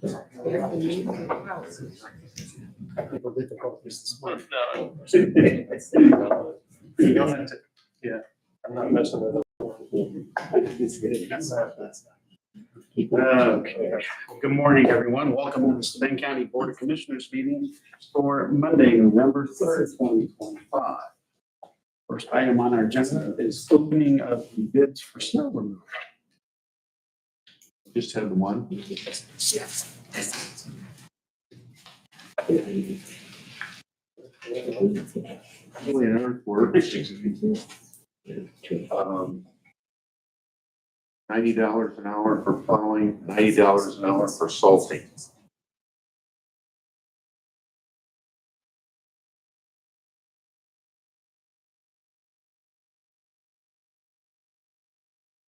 Technical difficulties this morning. No. You don't have to, yeah, I'm not messing with it. Okay, good morning, everyone. Welcome to the Steuben County Board of Commissioners meeting for Monday, November 3rd, 2025. First item on our agenda is opening of the bids for snow removal. Just have the one. Really an earthwork. $90 an hour for plowing, $90 an hour for salting.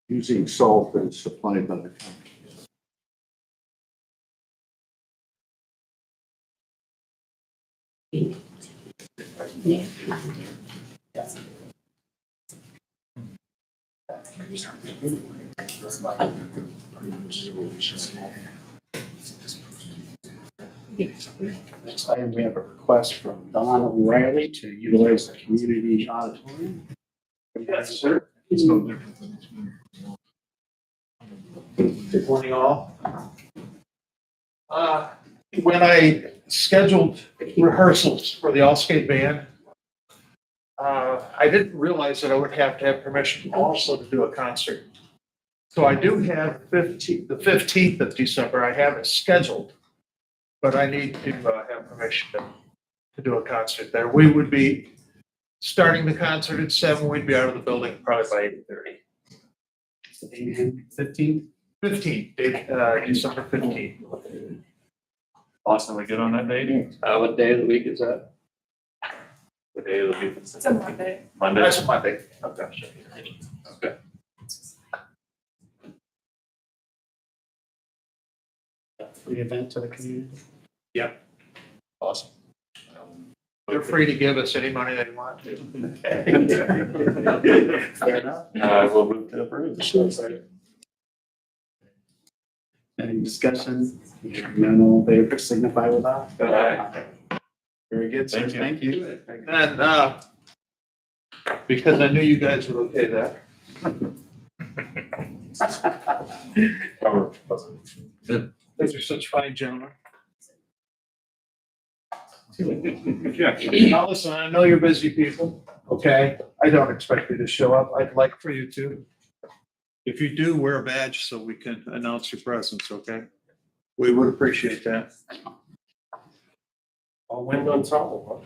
Using salt that's supplied by the company. Next item, we have a request from Don O'Reilly to utilize the community auditorium. Yes, sir. Good Morning, all. When I scheduled rehearsals for the All-State Band, I didn't realize that I would have to have permission also to do a concert. So I do have the 15th of December, I have it scheduled, but I need to have permission to do a concert there. We would be starting the concert at 7, we'd be out of the building probably by 8:30. 15th. 15th, December 15th. Austin, we good on that date? What day of the week is that? What day of the week? It's a Monday. Monday. That's a Monday. Okay. Okay. Free event to the community. Awesome. They're free to give us any money they want to. Fair enough. I will move to approve. Any discussion? None, all in favor, signify with aye. Aye. Very good, sir. Thank you. Thank you. And, because I knew you guys would okay that. Those are such fine gentlemen. Now, listen, I know you're busy people, okay? I don't expect you to show up. I'd like for you to. If you do, wear a badge so we can announce your presence, okay? We would appreciate that. All wind ensemble,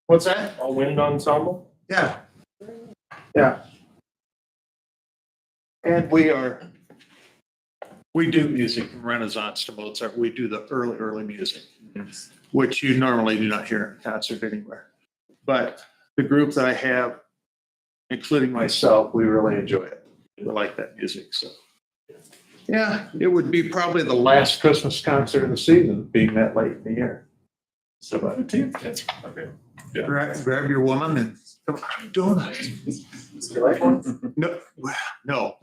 What's that? huh? All wind ensemble? Yeah. Yeah. And we do music from Renaissance to Mozart. We do the early music, which you normally do not hear in concert anywhere. But the group that I have, including myself, we really enjoy it. We like that music, so. Yeah, it would be probably the last Christmas concert of the season, being that late in the year. So, Okay. Yeah. grab your woman and come on, donuts. No, no.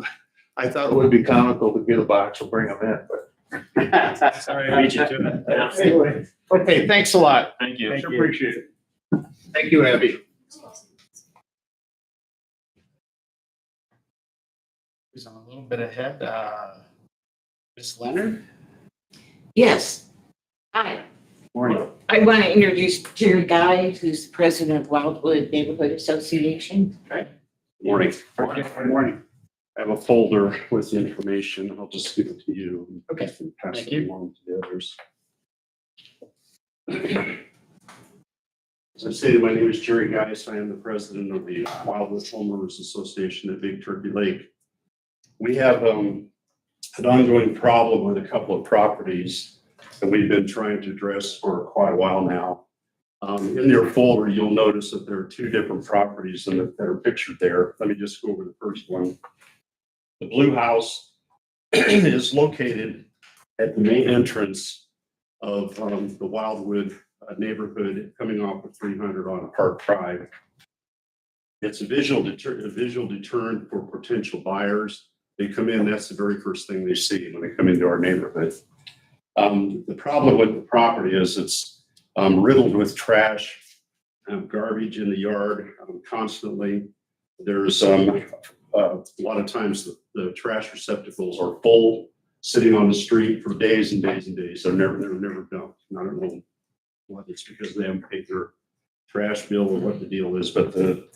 I thought it would be comical to get a box and bring them in, but. Sorry to beat you to it. Anyway, okay, thanks a lot. Thank you. Thank you. Appreciate it. Thank you, Abby. Who's on a little bit ahead, Ms. Leonard? Yes. Hi, Morning. I want to introduce Jerry Guy, who's the president of Wildwood Neighborhood Association. Morning. Good morning. I have a folder with the information. I'll just give it to you. Okay. And pass Thank it you. along to the others. As I stated, my name is Jerry Geis. I am the president of the Wildwood Homeowners Association at Big Turkey Lake. We have an ongoing problem with a couple of properties that we've been trying to address for quite a while now. In your folder, you'll notice that there are two different properties that are pictured there. Let me just go over the first one. The blue house is located at the main entrance of the Wildwood neighborhood coming off of 300 on Park Drive. It's a visual deterrent for potential buyers. They come in, that's the very first thing they see when they come into our neighborhood. The problem with the property is it's riddled with trash, garbage in the yard constantly. There's a lot of times the trash receptacles are full, sitting on the street for days and days and days. They're never dumped. I don't know whether it's because they haven't paid their trash bill or what the deal is, but the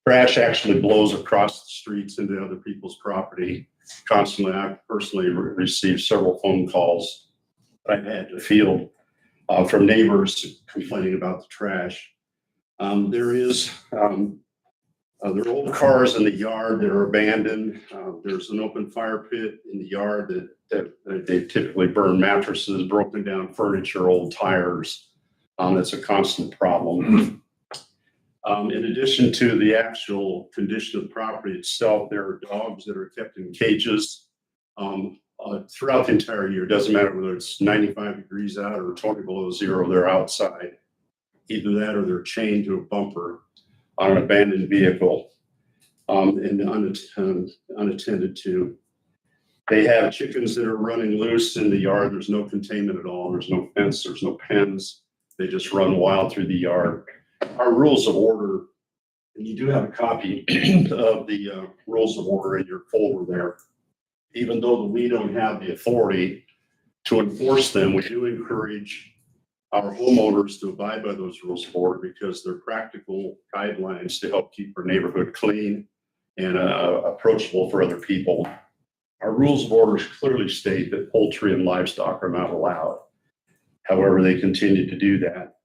trash actually blows across the streets into other people's property constantly. I personally received several phone calls I've had to field from neighbors complaining about the trash. There are old cars in the yard that are abandoned. There's an open fire pit in the yard that they typically burn mattresses, broken down furniture, old tires. That's a constant problem. In addition to the actual condition of the property itself, there are dogs that are kept in cages throughout the entire year. It doesn't matter whether it's 95 degrees out or 20 below zero, they're outside. Either that or they're chained to a bumper on an abandoned vehicle and unattended to. They have chickens that are running loose in the yard. There's no containment at all. There's no fence. There's no pens. They just run wild through the yard. Our rules of order, and you do have a copy of the rules of order in your folder there. Even though we don't have the authority to enforce them, we do encourage our homeowners to abide by those rules of order because they're practical guidelines to help keep our neighborhood clean and approachable for other people. Our rules of order clearly state that poultry and livestock are not allowed. However, they continue to do that.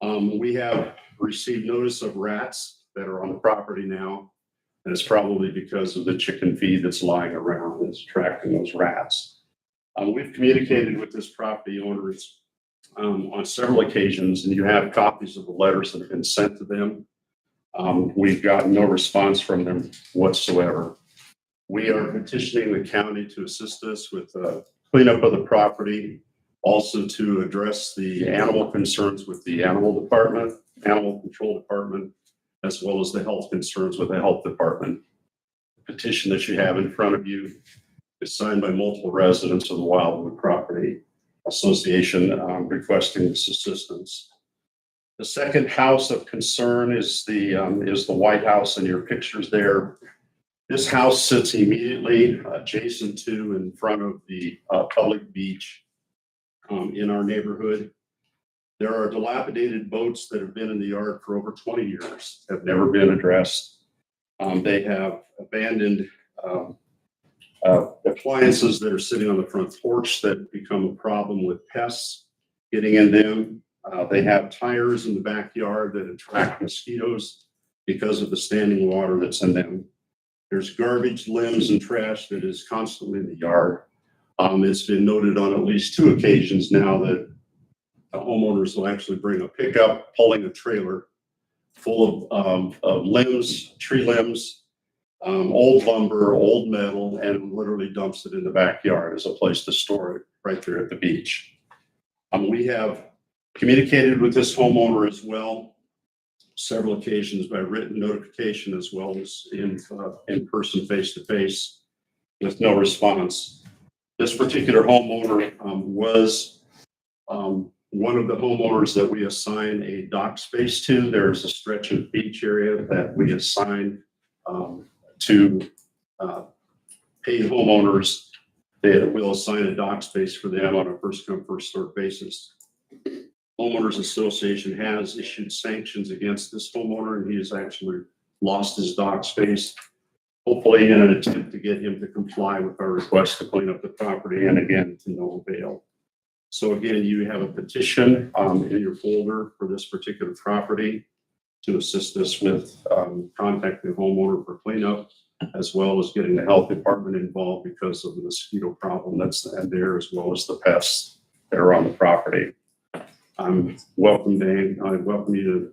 We have received notice of rats that are on the property now, and it's probably because of the chicken feed that's lying around that's attracting those rats. We've communicated with this property owners on several occasions, and you have copies of the letters that have been sent to them. We've gotten no response from them whatsoever. We are petitioning the county to assist us with cleanup of the property, also to address the animal concerns with the animal control department, as well as the health concerns with the health department. The petition that you have in front of you is signed by multiple residents of the Wildwood Property Association requesting this assistance. The second house of concern is the White House in your pictures there. This house sits immediately adjacent to in front of the public beach in our neighborhood. There are dilapidated boats that have been in the yard for over 20 years, have never been addressed. They have abandoned appliances that are sitting on the front porch that become a problem with pests getting in them. They have tires in the backyard that attract mosquitoes because of the standing water that's in them. There's garbage, limbs, and trash that is constantly in the yard. It's been noted on at least 2 occasions now that the homeowners will actually bring a pickup pulling a trailer full of limbs, tree limbs, old lumber, old metal, and literally dumps it in the backyard as a place to store it right there at the beach. We have communicated with this homeowner as well, several occasions by written notification as well as in person, face-to-face, with no response. This particular homeowner was one of the homeowners that we assign a dock space to. There's a stretch of beach area that we assign to paid homeowners. That will assign a dock space for them on a first come, first served basis. Homeowners Association has issued sanctions against this homeowner, and he has actually lost his dock space, hopefully in an attempt to get him to comply with our request to clean up the property, and again, to no avail. So again, you have a petition in your folder for this particular property to assist us with contacting the homeowner for cleanup, as well as getting the health department involved because of the mosquito problem that's there, as well as the pests that are on the property. I welcome you to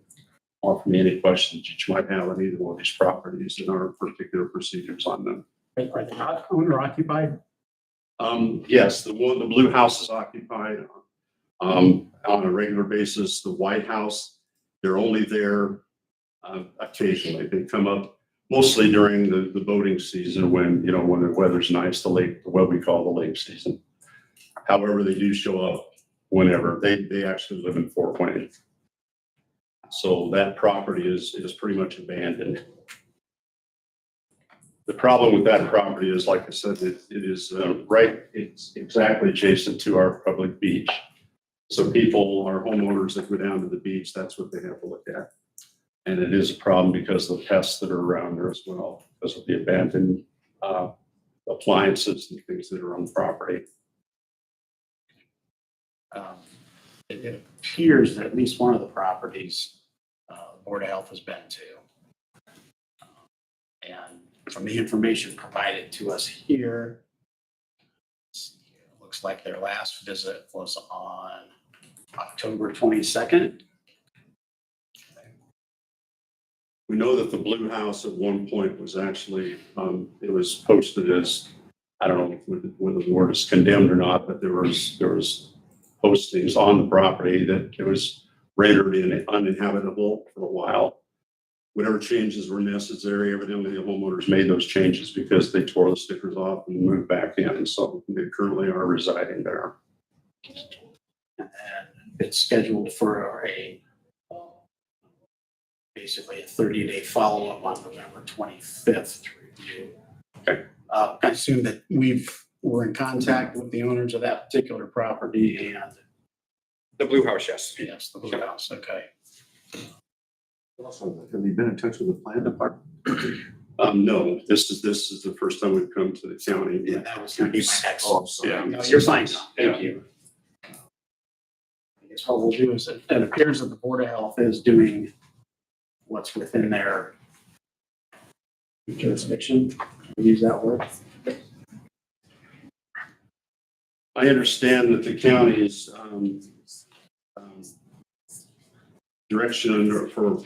offer me any questions that you might have on either one of these properties and our particular procedures on them. Are they owner occupied? Yes, the blue house is occupied on a regular basis. The White House, they're only there occasionally. They come up mostly during the boating season when the weather's nice, what we call the lake season. However, they do show up whenever. They actually live in Fort Wayne. So that property is pretty much abandoned. The problem with that property is, like I said, it is it's exactly adjacent to our public beach. So people, our homeowners that go down to the beach, that's what they have to look at. And it is a problem because of the pests that are around there as well, because of the abandoned appliances and things that are on the property. It appears that at least one of the properties, the Board of Health has been to. And from the information provided to us here, it looks like their last visit was on October 22nd. We know that the Blue House at one point was actually, it was posted as, I don't know whether the word is condemned or not, but there was postings on the property that it was rendered uninhabitable for a while. Whatever changes were necessary, evidently the homeowners made those changes because they tore the stickers off and moved back in. So they currently are residing there. And it's scheduled for basically a 30-day follow-up on November 25th to review. Okay. I assume that we're in contact with the owners of that particular property and. The Blue House, yes. Yes, the Blue House, okay. Also, have you been in touch with the plan department? No, this is the first time we've come to the county. Yeah, that was gonna be my next. Oh, I'm sorry. Yeah. No, you're fine. Thank you. I guess what we'll do is it appears that the Board of Health is doing what's within their jurisdiction. We'll use that word. I understand that the county's direction for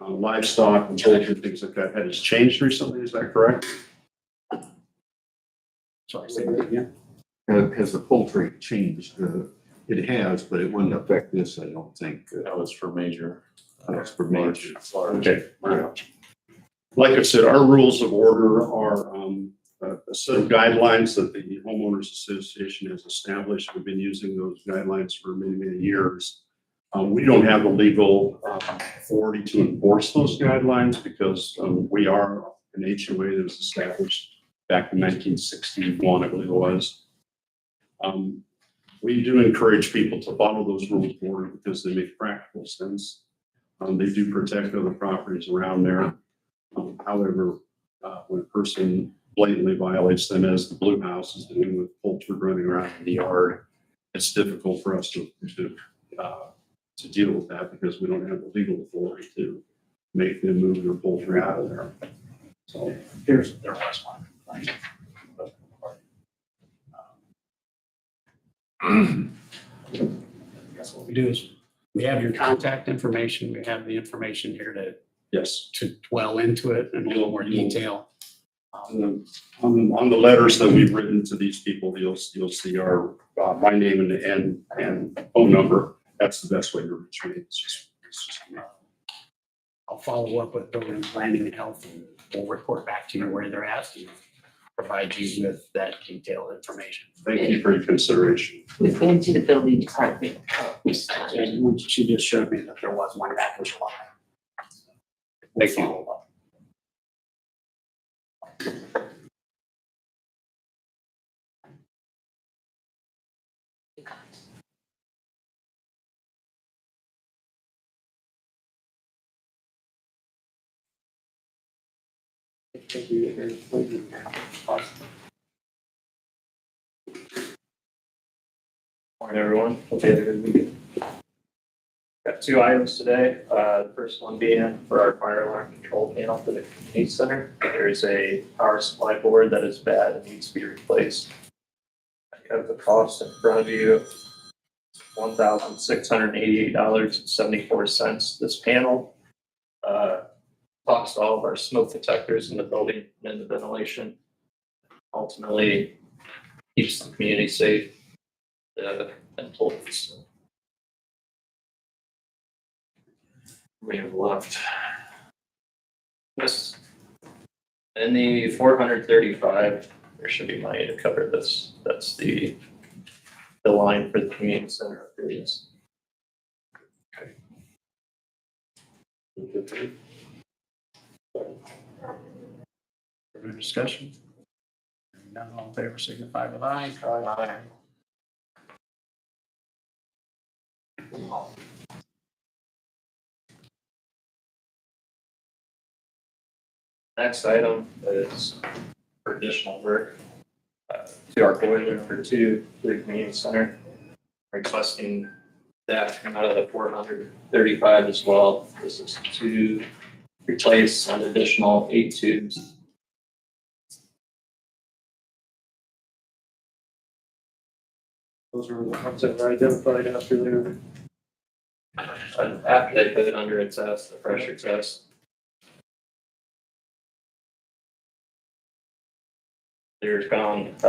livestock and poultry and things like that has changed recently. Is that correct? Sorry, say that again. Has the poultry changed? It has, but it wouldn't affect this, I don't think. That was for major. That's for major. Okay. Like I said, our rules of order are a set of guidelines that the homeowners association has established. We've been using those guidelines for many, many years. We don't have the legal authority to enforce those guidelines because we are an HOA that was established back in 1961, I believe it was. We do encourage people to follow those rules of order because they make practical sense. They do protect other properties around there. However, when a person blatantly violates them, as the Blue House is doing with poultry running around in the yard, it's difficult for us to deal with that because we don't have the legal authority to make them move their poultry out of there. So There was one. That's what we do is we have your contact information. We have the information here yes, to dwell into it in a little more detail. on the letters that we've written to these people, you'll see our my name and phone number. That's the best way to reach me. It's just I'll follow up with building, planning, and health, and we'll report back to you where they're at and provide you with that detailed information. thank you for your consideration. We've been to the building department. And she just showed me that there was one back in July. Thank you. Follow up. Morning, everyone. Hope you had a good weekend. Got two items today. The first one being for our fire alarm control panel for the community center. There is a power supply board that is bad and needs to be replaced. I have the cost in front of you. $1,688.74. This panel talks to all of our smoke detectors in the building and in the ventilation. Ultimately keeps the community safe. And toilets. We have left. This in the 435, there should be money to cover this. That's the the line for the community center upgrades. Further discussion? Hearing none, all in favor signify with aye. Next item is for additional work to our boiler number 2 to the community center. Requesting that to come out of the 435 as well. This is to replace an additional 8 tubes. Those are the ones that were identified after they put it under a test, the pressure test. They're found,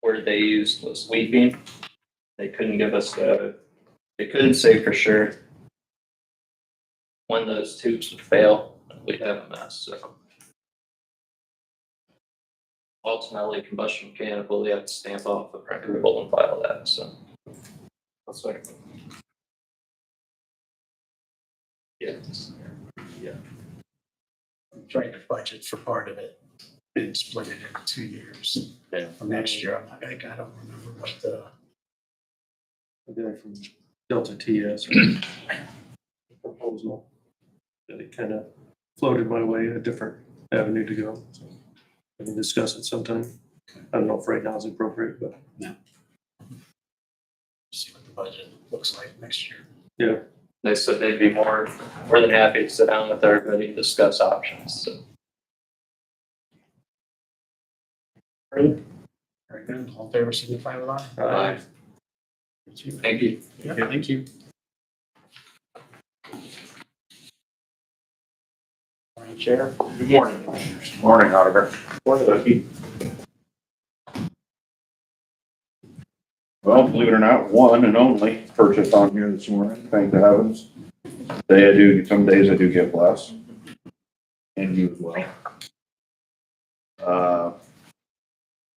where they used was leaking. They couldn't give us they couldn't say for sure when those tubes would fail. We'd have a mess, so. Ultimately, combustion mechanical, they have to stamp off the record and file that, so. That's like. Yeah. Trying to budget for part of it and split it into 2 years. Yeah. For next year, I don't remember what the. The guy from Delta TS proposal that it kind of floated my way, a different avenue to go. So we can discuss it sometime. I don't know if right now is appropriate, but See what the budget looks like next year. yeah. They said they'd be more than happy to sit down with everybody and discuss options, so. Very good. All in favor signify with aye. Thank you. Yeah, thank you. Morning, Chair. Good morning. Morning, Auditor. Well, believe it or not, one and only purchase on here this morning, thank the heavens. Some days I do get blessed. And you as well.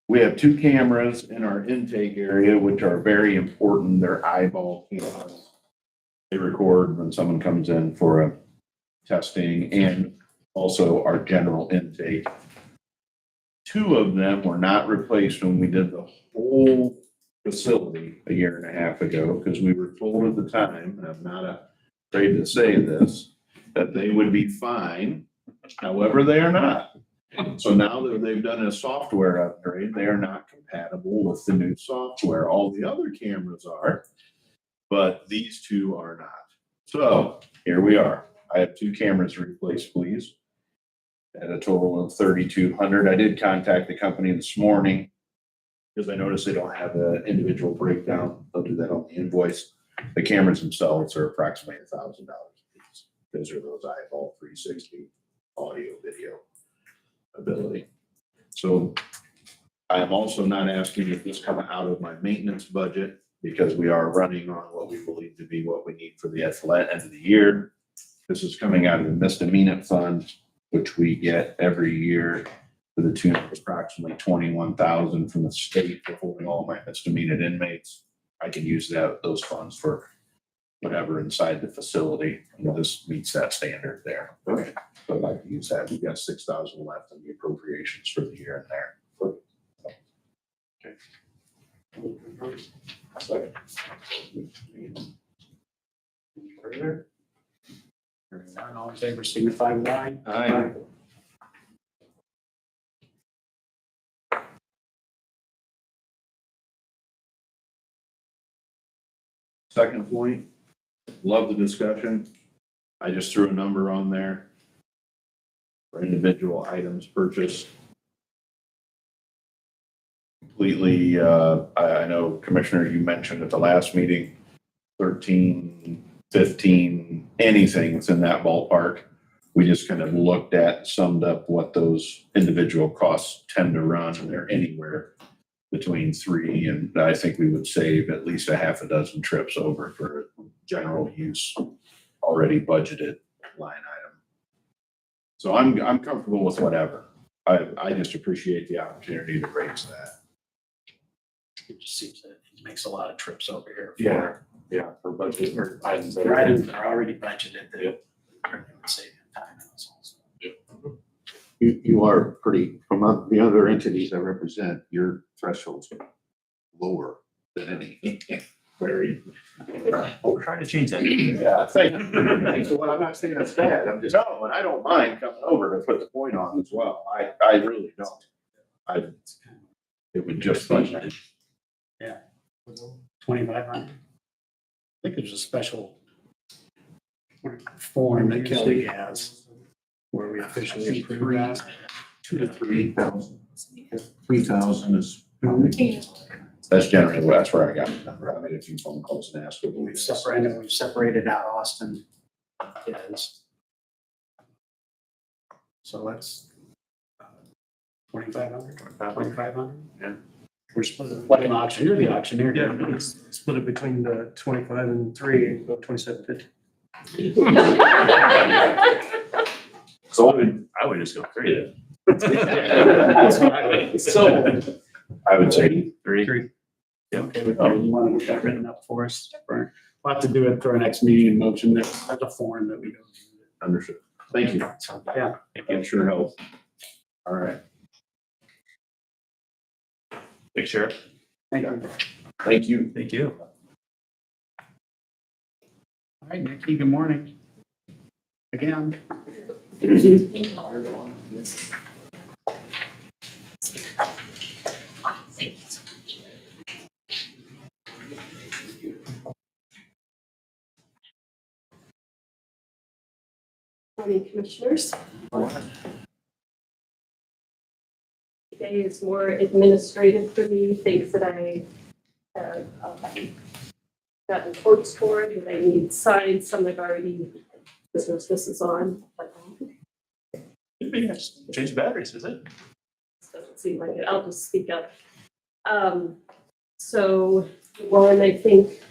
We have 2 cameras in our intake area, which are very important. They're eyeball cameras. They record when someone comes in for a testing, and also our general intake. 2 of them were not replaced when we did the whole facility a year and a half ago, because we were told at the time, and I'm not afraid to say this, that they would be fine. However, they are not. So now that they've done a software upgrade, they are not compatible with the new software. All the other cameras are, but these 2 are not. So here we are. I have 2 cameras to replace, please, at a total of $3,200. I did contact the company this morning because I noticed they don't have an individual breakdown. They'll do that on the invoice. The cameras themselves are approximately $1,000 a piece. Those are those eyeball 360 audio video ability. So I am also not asking if this come out of my maintenance budget, because we are running on what we believe to be what we need for the end of the year. This is coming out of the misdemeanor fund, which we get every year to the tune of approximately $21,000 from the state for holding all my misdemeanor inmates. I can use those funds for whatever inside the facility, and this meets that standard there. Okay. So I'd like to use that. We've got $6,000 left in the appropriations for the year and there. Second. Further? Hearing none, all in favor signify with aye. Aye. Second point, love the discussion. I just threw a number on there for individual items purchased. Completely, I know, Commissioner, you mentioned at the last meeting, 13, 15, anything within that ballpark. We just kind of looked at, summed up what those individual costs tend to run, and they're anywhere between 3 and I think we would save at least a half a dozen trips over for general use, already budgeted line item. So I'm comfortable with whatever. I just appreciate the opportunity to raise that. It just seems that he makes a lot of trips over here. Yeah, for budget or items that For are. items that are already budgeted that Yep. are saving time. That's all. You are pretty, from the other entities I represent, your threshold's lower than any. Very. We're trying to change that. Yeah, thank you. So, well, I'm not saying that's bad. I'm just, no, and I don't mind coming over to put the point on as well. I really don't. It would just budget. 2,500. I think there's a special form that Kelly has where we officially approve that. 2,000 to 3,000. 3,000 is. That's generally, that's where I got the number. I made a few phone calls and asked. what We've separated out Austin. Is. So that's 2,500. 2,500. Yeah. We're split What an auction, you're the auctioneer. Yeah, split it between the 25 and 3 and go 2750. So I would just go 3 then. That's what I would. So. I would say 3. 3. Yeah, okay, with you want to get that written up for us? We'll have to do it for our next meeting in motion. There's a form that we go to. Understood. Thank you. Yeah. It sure helps. All right. Thanks, Sheriff. Thank you. Thank you. Thank you. All right, Nikki, good morning. Again. Morning, Commissioners. Today is more administrative for me, things that I have gotten quotes for, that I need signed, some I've already, this is on. But Change batteries, is it? doesn't seem like it, I'll just speak up. So one, I think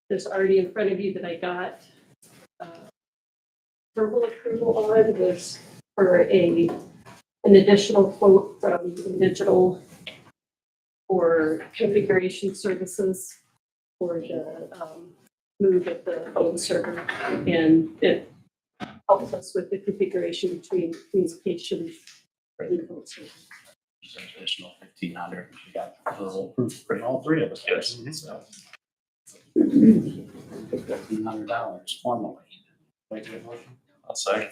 there's already in front of you that I got verbal approval on was for an additional quote from Digital for configuration services for the move of the phone server, and it helps us with the configuration between communication for the phone server. There's an additional 1,500. We got a little proof for all three of us. Yes. So. $1,500 formally. Wait to get a motion. I'll second.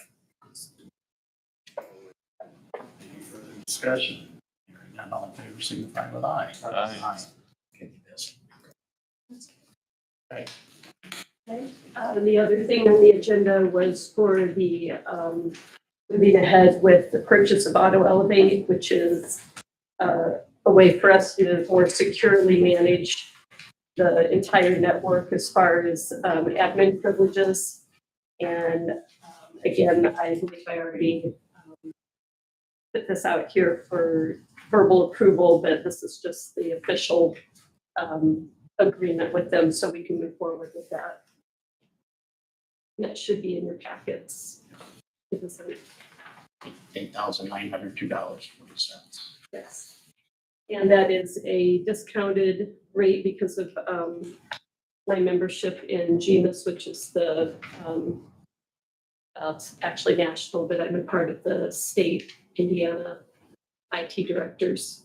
Any further discussion? Hearing none, all in favor, signify with aye. Aye. Okay, this. The other thing on the agenda was for the moving ahead with the purchase of Auto Elevate, which is a way for us to more securely manage the entire network as far as admin privileges. And again, I believe I already put this out here for verbal approval, but this is just the official agreement with them so we can move forward with that. And that should be in your packets. $8,902.40. Yes. And that is a discounted rate because of my membership in GMIS, which is the, it's actually national, but I'm a part of the state Indiana IT directors.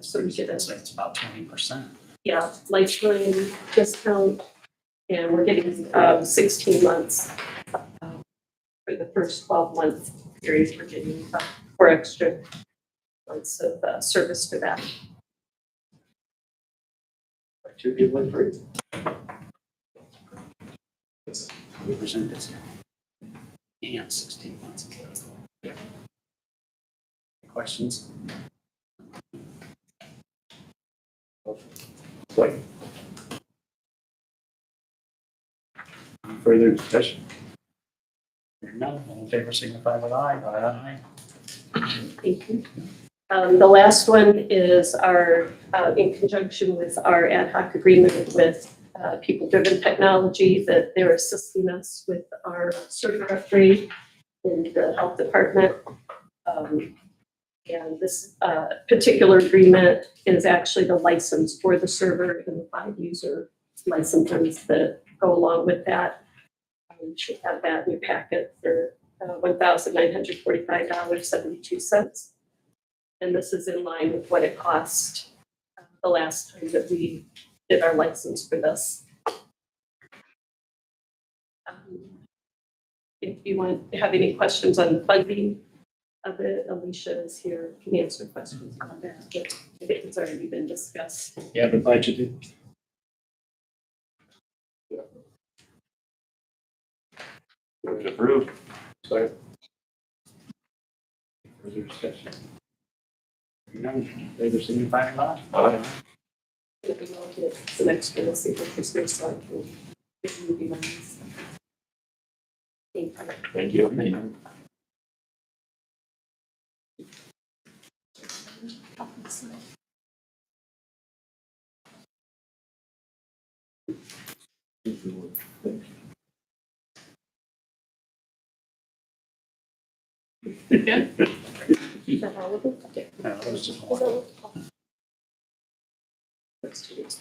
So we get So it's about 20%. yeah, lifetime discount, and we're getting 16 months. For the first 12 month period, we're getting 4 extra months of service for that. To be one for 20% discount. And 16 months. Yeah. Questions? Any further discussion? Hearing none, all in favor signify with aye. Aye. Thank you. The last one is our, in conjunction with our ad hoc agreement with People Driven Technology, that they're assisting us with our server upgrade in the health department. And this particular agreement is actually the license for the server and the 5 user licenses that go along with that. You should have that in your packet for $1,945.72. And this is in line with what it cost the last time that we did our license for this. If you have any questions on the funding of it, Alicia is here, can answer questions on that, but I think it's already been discussed. Yeah, the budget. Move to approve. Further discussion? None, favor signify by aye. If we want to get some extra, let's see what this looks like. If you would be nice. Thank you. Is that all of it? Okay. No, it was just Is one. that what- Let's do this.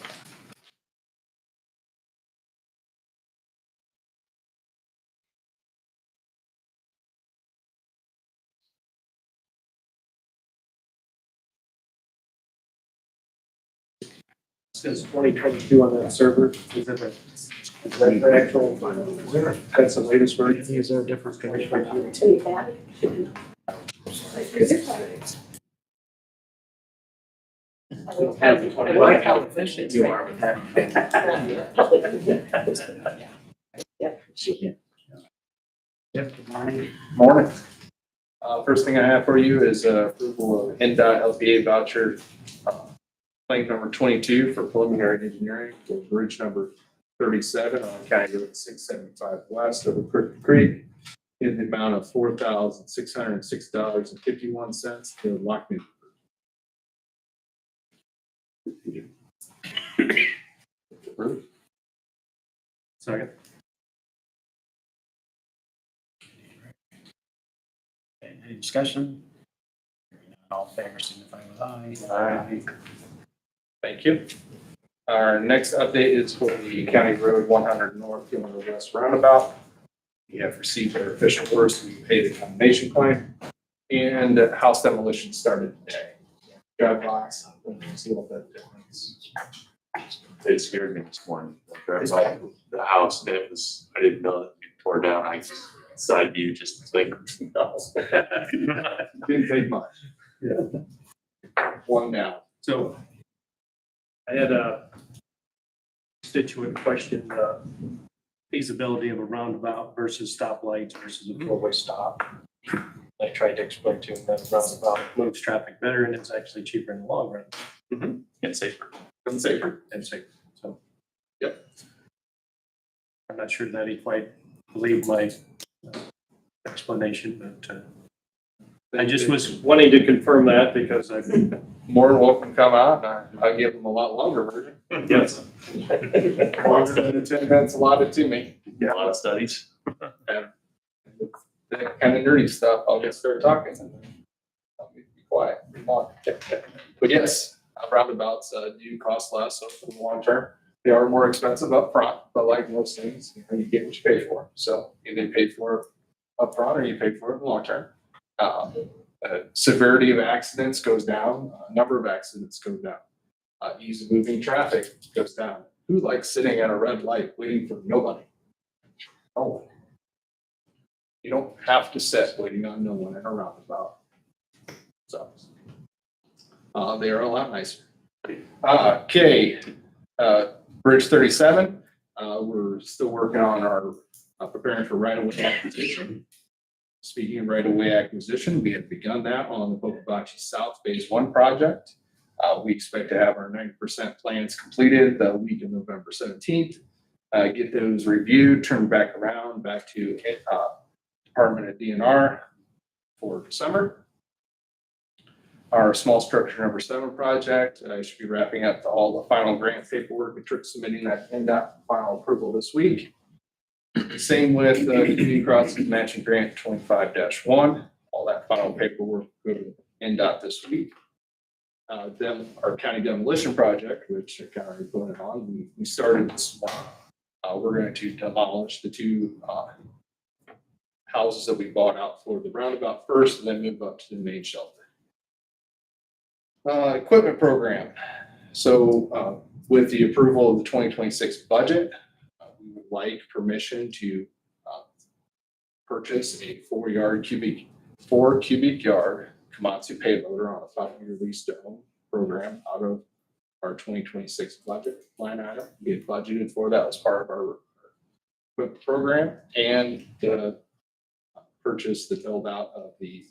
Says 2022 on that server. Is that the actual? That's the latest version. Is there a difference? To me back. I like how efficient you are with that. Yeah, she- Yep, good morning. Morning. First thing I have for you is approval of NDOT LPA voucher, claim number 22 for preliminary engineering, for bridge number 37 on County Road 675 west of Crooked Creek in the amount of $4,606.51 to Lockney. Second. Okay, any discussion? All in favor signify with aye. Aye. Thank you. Our next update is for the County Road 100 North, 200 West roundabout. We have received our official orders to pay the condemnation claim, and house demolition started today. Drive by, see what that difference. It scared me this morning. It's like the house, it was, I didn't know it tore down. I side view just like. Didn't take much. Yeah. One down. So I had a constituent question, feasibility of a roundabout versus stoplights versus a four-way stop. I tried to explain to him that a roundabout moves traffic better and it's actually cheaper in the long run. And safer. And safer. And safer, so. Yep. I'm not sure that he quite believed my explanation, but I just was wanting to confirm that because I've been. More than welcome to come out, and I give them a lot longer version. Yes. Longer than the 10 minutes allotted to me. A lot of studies. And that kind of nerdy stuff, I'll get started talking and then I'll be quiet. Move on. But yes, roundabouts do cost less so for the long term. They are more expensive up front, but like most things, you get what you pay for. So either you pay for it up front or you pay for it in the long term. Severity of accidents goes down, number of accidents go down. Ease of moving traffic goes down. Who likes sitting at a red light waiting for nobody? Oh. You don't have to sit waiting on no one in a roundabout. So. They are a lot nicer. Bridge 37, we're still working on our preparing for right-of-way acquisition. Speaking of right-of-way acquisition, we have begun that on the Pocobachi South Phase 1 project. We expect to have our 90% plans completed the week of November 17th. Get those reviewed, turn back around, back to Department of DNR for December. Our small structure number 7 project, should be wrapping up all the final grant paperwork and submitting that NDOT final approval this week. Same with Community Crossings Matching Grant 25-1. All that final paperwork will go to NDOT this week. Our county demolition project, which I kind of put it on, we started this morning. We're going to demolish the two houses that we bought out for the roundabout first, and then move up to the main shelter. Equipment program. So with the approval of the 2026 budget, we would like permission to purchase a 4 cubic yard Komatsu payloader on a 5-year lease to own program out of our 2026 budget line item. We had budgeted for that as part of our equipment program, and the purchase, the build out of the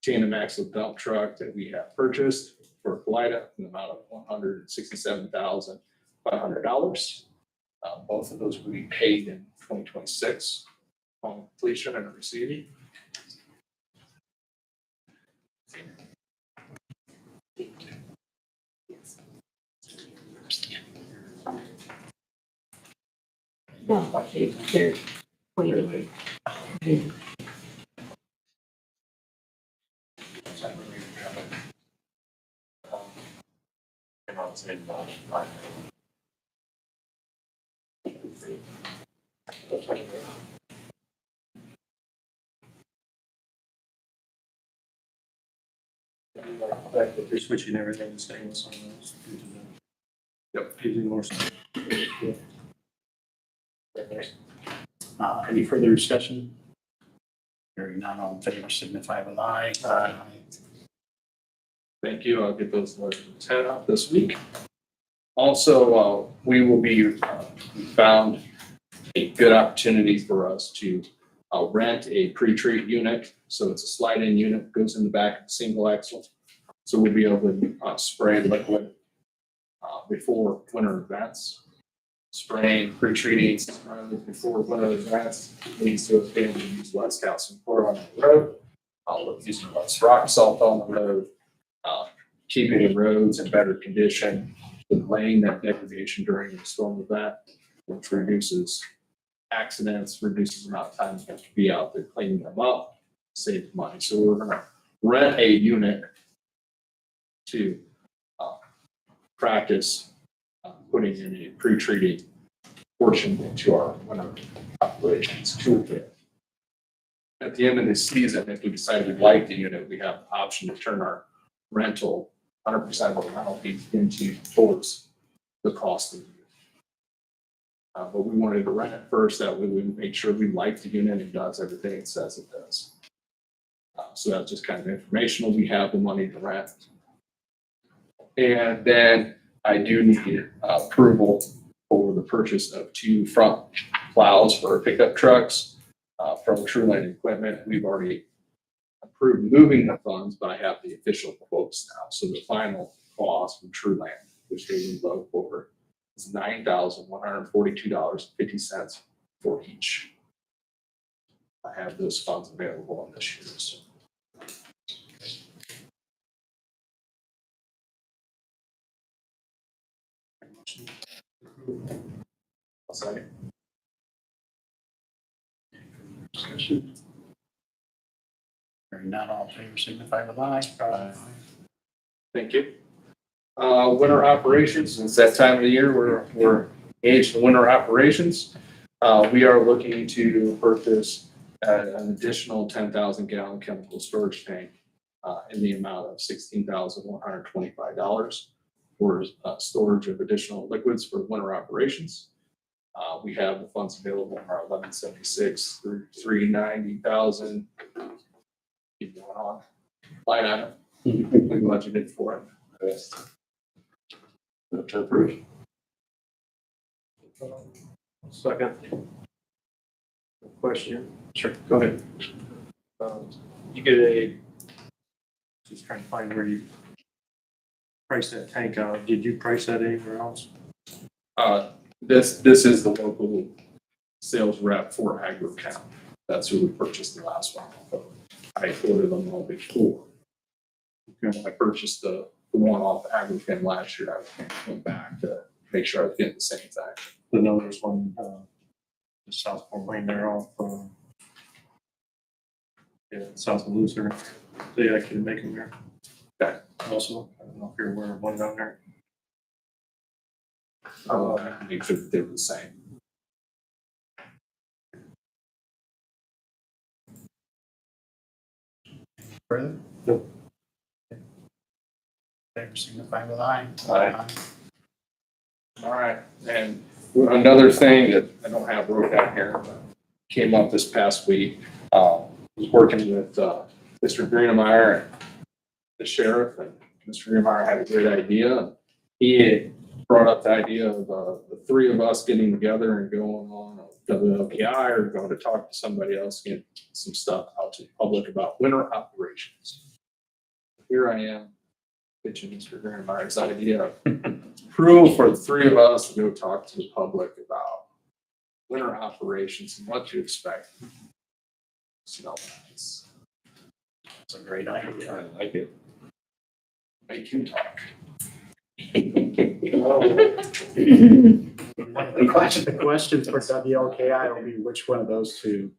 tandem axle dump truck that we have purchased for Kalida in the amount of $167,500. Both of those will be paid in 2026 on completion and receiving. No, they're waiting. They're switching everything to stainless on those. Yep. Using more. Any further discussion? Hearing none, all in favor, signify with aye. Thank you. I'll get those letters headed out this week. Also, we will be found a good opportunity for us to rent a pre-treat unit. So it's a slide-in unit, goes in the back of the single axle. So we'll be able to spray liquid before winter events. Spraying, pre-treating before winter events leads to us being able to use less calcium chloride on the road, using less rock salt on the road, keeping the roads in better condition, delaying that degradation during the storm event, which reduces accidents, reduces the amount of time you have to be out there cleaning them up, saves money. So we're going to rent a unit to practice putting in a pre-treated portion into our winter operations toolkit. At the end of the season, if we decide we like the unit, we have the option to turn our rental, 100% of the rental fee towards the cost of the unit. But we wanted to rent it first, that way we make sure we like the unit and does everything it says it does. So that's just kind of informational. We have the money to rent. And then I do need approval for the purchase of 2 front plows for pickup trucks from TrueLand Equipment. We've already approved moving the funds, but I have the official quotes now. So the final cost from TrueLand, which they would vote for, is $9,142.50 for each. I have those funds available on this year's. I'll second. Discussion. Hearing none, all in favor, signify with aye. Thank you. Winter operations, it's that time of the year we're engaged in winter operations. We are looking to purchase an additional 10,000 gallon chemical storage tank in the amount of $16,125 for storage of additional liquids for winter operations. We have the funds available in our 1176 through 390,000. Keep going on. Line item. We budgeted for it. Move to approve. Second. Question. Sure, go ahead. You get just trying to find where you price that tank out. Did you price that anywhere else? This is the local sales rep for AgriCount. That's who we purchased the last one. I quoted them all before. I purchased the one off AgriCount last year. I went back to make sure I was getting the same thing. The know there's one, the South Fort Wayne there off, south of Luther. They actually make them there. Also, I don't know if you're aware of one down there. Make sure that they're the same. Further? Nope. Favor signify with aye. Aye. All right, and another thing that I don't have wrote down here, but came up this past week, was working with, Mr. Greenemeyer and the sheriff, and Mr. Greenemeyer had a great idea. He had brought up the idea of, the three of us getting together and going on a WLKI or going to talk to somebody else, get some stuff out to the public about winter operations. Here I am pitching Mr. Greenemeyer's idea. Approval for the three of us to go talk to the public about winter operations and what to expect. Snow nights. It's a great idea. I like it. Make him talk. The questions for WLKI will be which one of those two?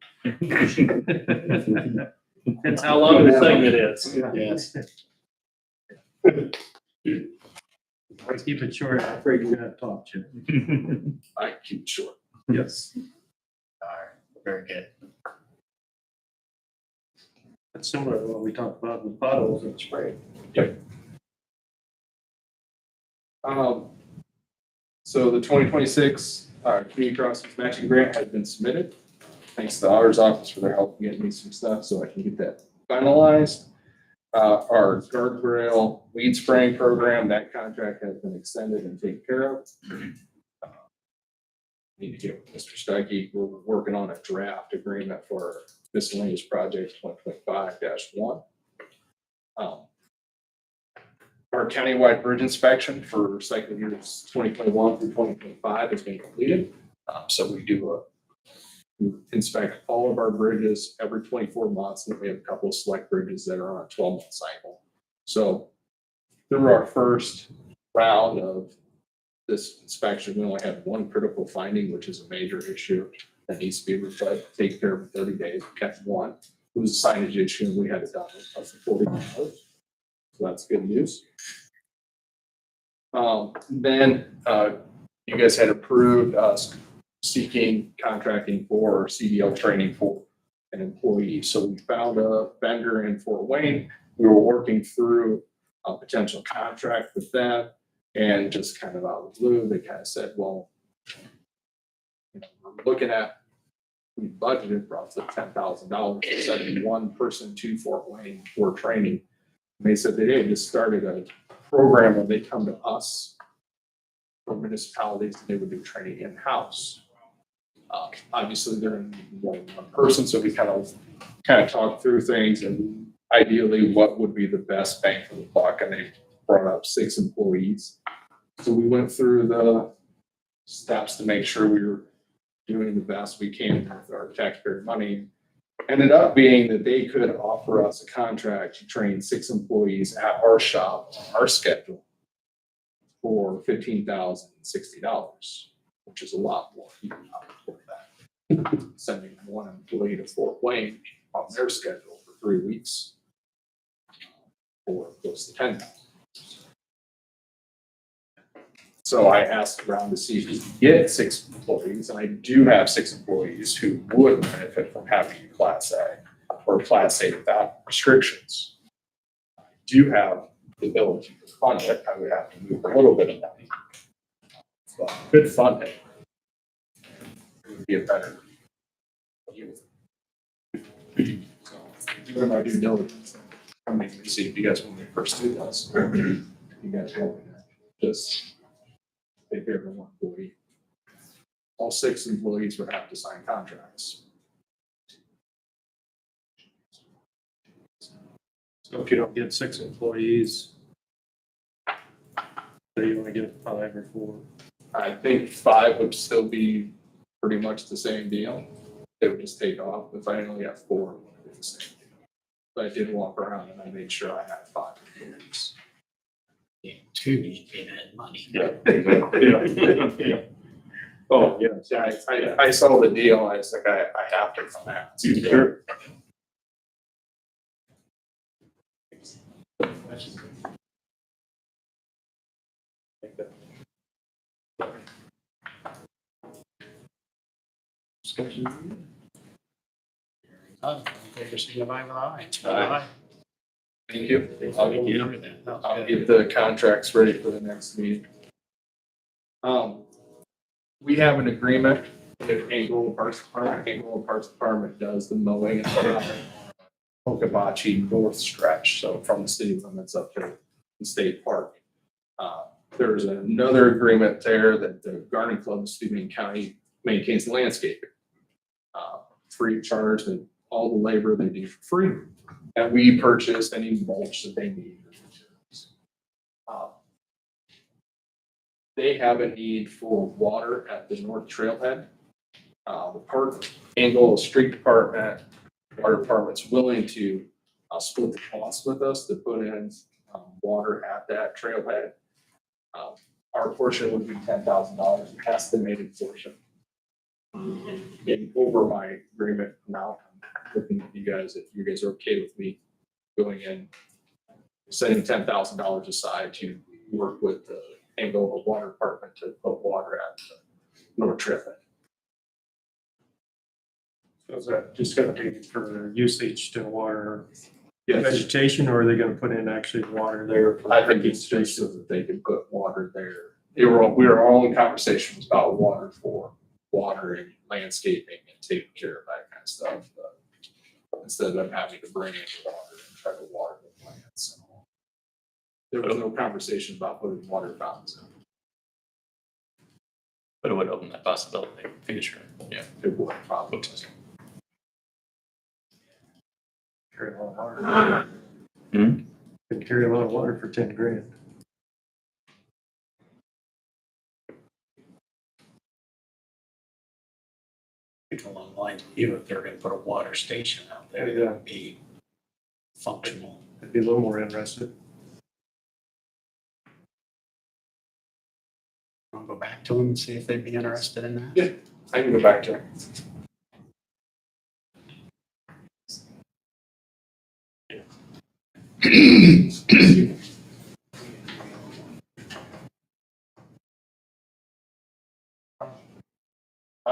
It's how long the segment is. Yes. I keep it short. I'm afraid you're gonna talk, Jim. I keep it short. Yes. All right, very good. That's similar to what we talked about with potholes in the spring. So the 2026 Community Crossings Matching Grant has been submitted. Thanks to the auditor's office for their help getting me some stuff so I can get that finalized. Our guardrail weed spraying program, that contract has been extended and taken care of. Need to get with Mr. Stuckey. We're working on a draft agreement for miscellaneous project 2025-1. Our countywide bridge inspection for cycle years 2021 through 2025 has been completed. So we inspect all of our bridges every 24 months, and we have a couple of select bridges that are on a 12-month cycle. So through our first round of this inspection, we only had one critical finding, which is a major issue that needs to be replaced, taken care of in 30 days. We kept one. It was a signage issue, and we had it done in less than 40 hours. So that's good news. Then you guys had approved us seeking contracting for CDL training for an employee. So we found a vendor in Fort Wayne. We were working through a potential contract with them, and just kind of out of the blue, they kind of said, well, we're looking at, we budgeted roughly $10,000 for sending one person to Fort Wayne for training. And they said they had just started a program where they come to us for municipalities and they would do training in-house. Obviously, they're in more than one person, so we kind of talked through things and ideally what would be the best bang for the buck. And they brought up 6 employees. So we went through the steps to make sure we were doing the best we can with our taxpayer money. Ended up being that they could offer us a contract to train 6 employees at our shop, on our schedule, for $15,060, which is a lot more. You can not afford that. Sending one employee to Fort Wayne on their schedule for 3 weeks for close to $10,000. So I asked around to see if we could get 6 employees, and I do have 6 employees who would benefit from having a Class A or Class A without restrictions. I do have the ability to fund it. I would have to move a little bit of money. But could fund it. It would be a better use. So doing my due diligence, coming to see if you guys, when we first do this, you guys want to just take care of one employee. All 6 employees would have to sign contracts. So if you don't get 6 employees, so you only get 5 or 4. I think 5 would still be pretty much the same deal. They would just take off. If I only have 4, it would be the same deal. But I did walk around and I made sure I had 5 employees. Yeah, 2 you pay that money. Yeah. Oh, yes. Yeah, I saw the deal. I was like, I have to come out. Sure. Discussion. Okay, just signify with aye. Aye. Thank you. Thank you. That was I'll good. get the contracts ready for the next meeting. We have an agreement with Angola Parks Department. Angola Parks Department does the mowing and Okabachi North stretch, so from the city limits up to the state park. There's another agreement there that the Garden Club of Steuben County maintains landscaping. Free of charge, and all the labor they do for free. And we purchase any mulch that they need. They have a need for water at the North Trailhead. The park, Angola Street Department, Water Department's willing to split the cost with us to put in water at that trailhead. Our portion would be $10,000, the estimated portion. Getting over my agreement now, I'm looking at you guys, if you guys are okay with me going in, setting $10,000 aside to work with the Angola Water Department to put water at the North Trailhead. So is that just gonna be for usage to water Yes, vegetation, or are they gonna put in actually water there? I think it's just so that they can put water there. We were all in conversations about water for watering, landscaping, and taking care of that kind of stuff. Instead of them having to bring in water and try to water the plants. There was no conversation about putting water fountains in. But it would open that possibility in the future. Yeah, it would probably. Carry a lot of water. Hmm? Can carry a lot of water for 10 grand. Along the lines, even if they're gonna put a water station out there, Yeah. that would be functional. I'd be a little more interested. I'll go back to them and see if they'd be interested in that. Yeah. I can go back to it.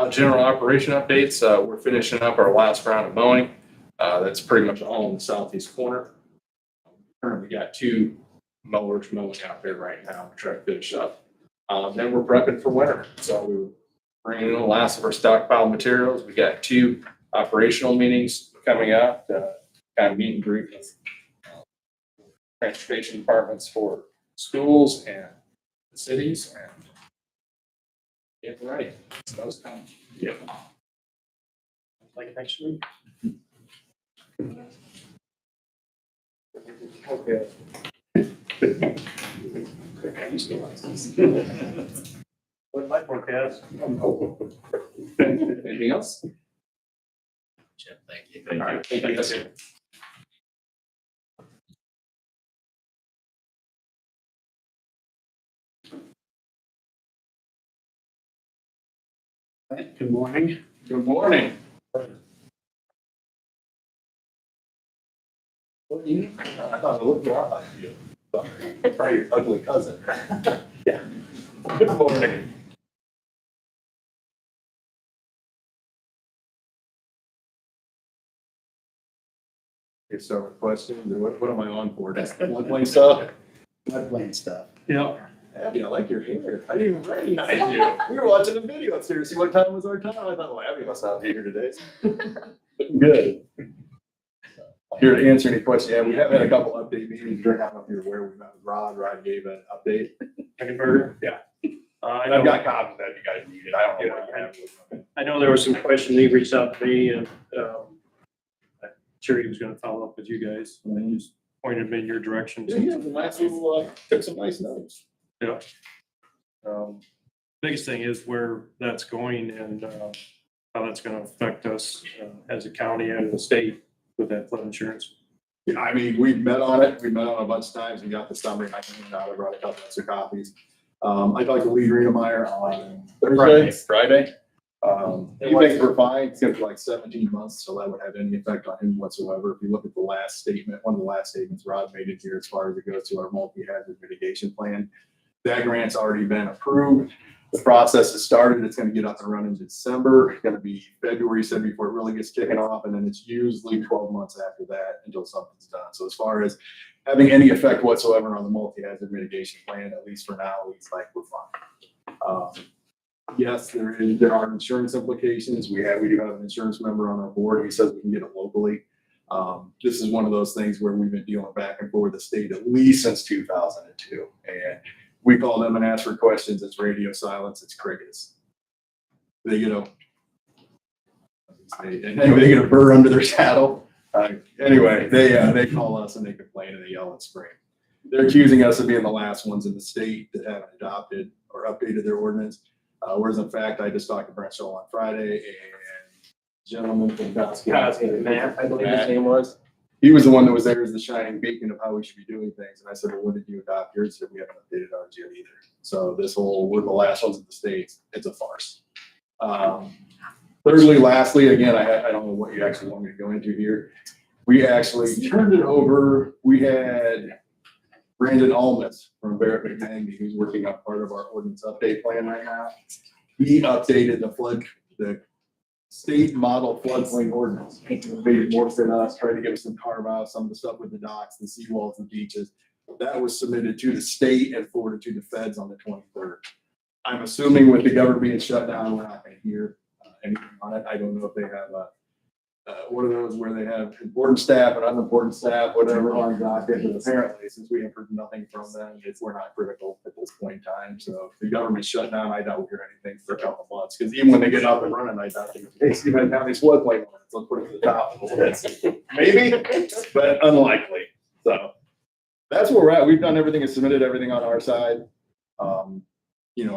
General operation updates, we're finishing up our last round of mowing. That's pretty much all in the southeast corner. Currently got 2 mowers mowing out there right now to try to finish up. Then we're prepping for winter. So we're bringing in the last of our stockpile materials. We got 2 operational meetings coming up, kind of meet and greet with transportation departments for schools and the cities, and get ready. Snow's coming. Yeah. Like next week. Okay. What my forecast? Anything else? Chip, thank you. All right, thank you. That's it. Good morning. Good morning. I thought it looked a lot like you. Probably your ugly cousin. Yeah. Good morning. Okay, so a question, what am I on for? That's floodplain stuff? Floodplain stuff. Yeah. Abby, I like your hair. I didn't even recognize you. We were watching a video upstairs. See what time was our time? I thought, well, Abby must not be here today. Looking good. Here to answer any questions. Yeah, we have had a couple update meetings during, I don't know if you're aware, we met with Rod. Rod gave an update. Hackenberger? Yeah. I And I've know, got copies that you guys needed. I don't know what you have. I know there was some question, he reached out to me and, I'm sure he was gonna follow up with you guys, and then just pointed me in your direction. Yeah, yeah, the last little, took some nice notes. Yeah. Biggest thing is where that's going and, how that's gonna affect us as a county and the state with that flood insurance. Yeah, I mean, we've met on it. We met on it a bunch of times. We got the summary. I can out. I brought a couple extra copies. I talked to Lee Greenemeyer on Thursday, Friday. He thinks we're fine. It's gonna be like 17 months, so that would have any effect on him whatsoever. If you look at the last statement, one of the last statements Rod made it here as far as it goes to our multi-hazard mitigation plan. That grant's already been approved. The process has started. It's gonna get up and running in December. It's gonna be February, said before it really gets kicking off, and then it's usually 12 months after that until something's done. So as far as having any effect whatsoever on the multi-hazard mitigation plan, at least for now, it's like we're fine. Yes, there are insurance implications. We do have an insurance member on our board. He says we can get it locally. This is one of those things where we've been dealing back and forth with the state at least since 2002. And we call them and ask for questions. It's radio silence. It's crickets. They get a burr under their saddle. Anyway, they call us and they complain and they yell and scream. They're accusing us of being the last ones in the state that haven't adopted or updated their ordinance. Whereas in fact, I just talked to Brent Scholl on Friday and gentleman from Matt, I believe his name was. He was the one that was there as the shining beacon of how we should be doing things. And I said, well, when did you adopt yours? He said, we haven't updated ours yet either. So this whole, we're the last ones in the States, it's a farce. Thirdly, lastly, again, I don't know what you actually want me to go into here. We actually turned it over. We had Brandon Almas from Barrett McNagny, who's working on part of our ordinance update plan right now. He updated the state model floodplain ordinance. He made it more than us, tried to give us some carve out, some of the stuff with the docks, the seawalls and beaches. That was submitted to the state and forwarded to the feds on the 23rd. I'm assuming with the government being shut down, we're not going to hear anything on it. I don't know if they have one of those where they have important staff and unimportant staff, whatever on docket, but apparently since we have heard nothing from them, we're not critical at this point in time. So if the government's shut down, I doubt we'll hear anything for a couple of months, because even when they get up and running, I doubt they even have these floodplain ones. Let's put it to the top of the list. Maybe, but unlikely. So that's where we're at. We've done everything and submitted everything on our side.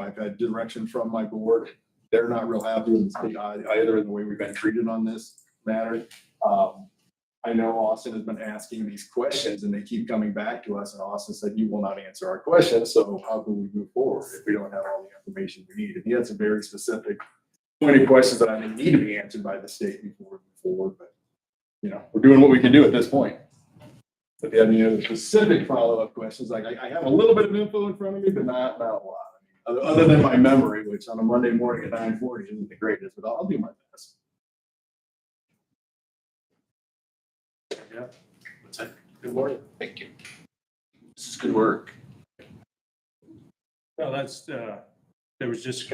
I've had direction from my board. They're not real happy with the state either in the way we've been treated on this matter. I know Austin has been asking these questions and they keep coming back to us, and Austin said, you will not answer our questions. So how can we move forward if we don't have all the information we need? And he had some very specific pointed questions that I think need to be answered by the state before we move forward. But, we're doing what we can do at this point. If you have any other specific follow-up questions, like I have a little bit of info in front of me, but not a lot. Other than my memory, which on a Monday morning at 9:40 isn't the greatest, but I'll do my best. Yeah. What's that? Good morning. Thank you. This is good work. No, that's, there was just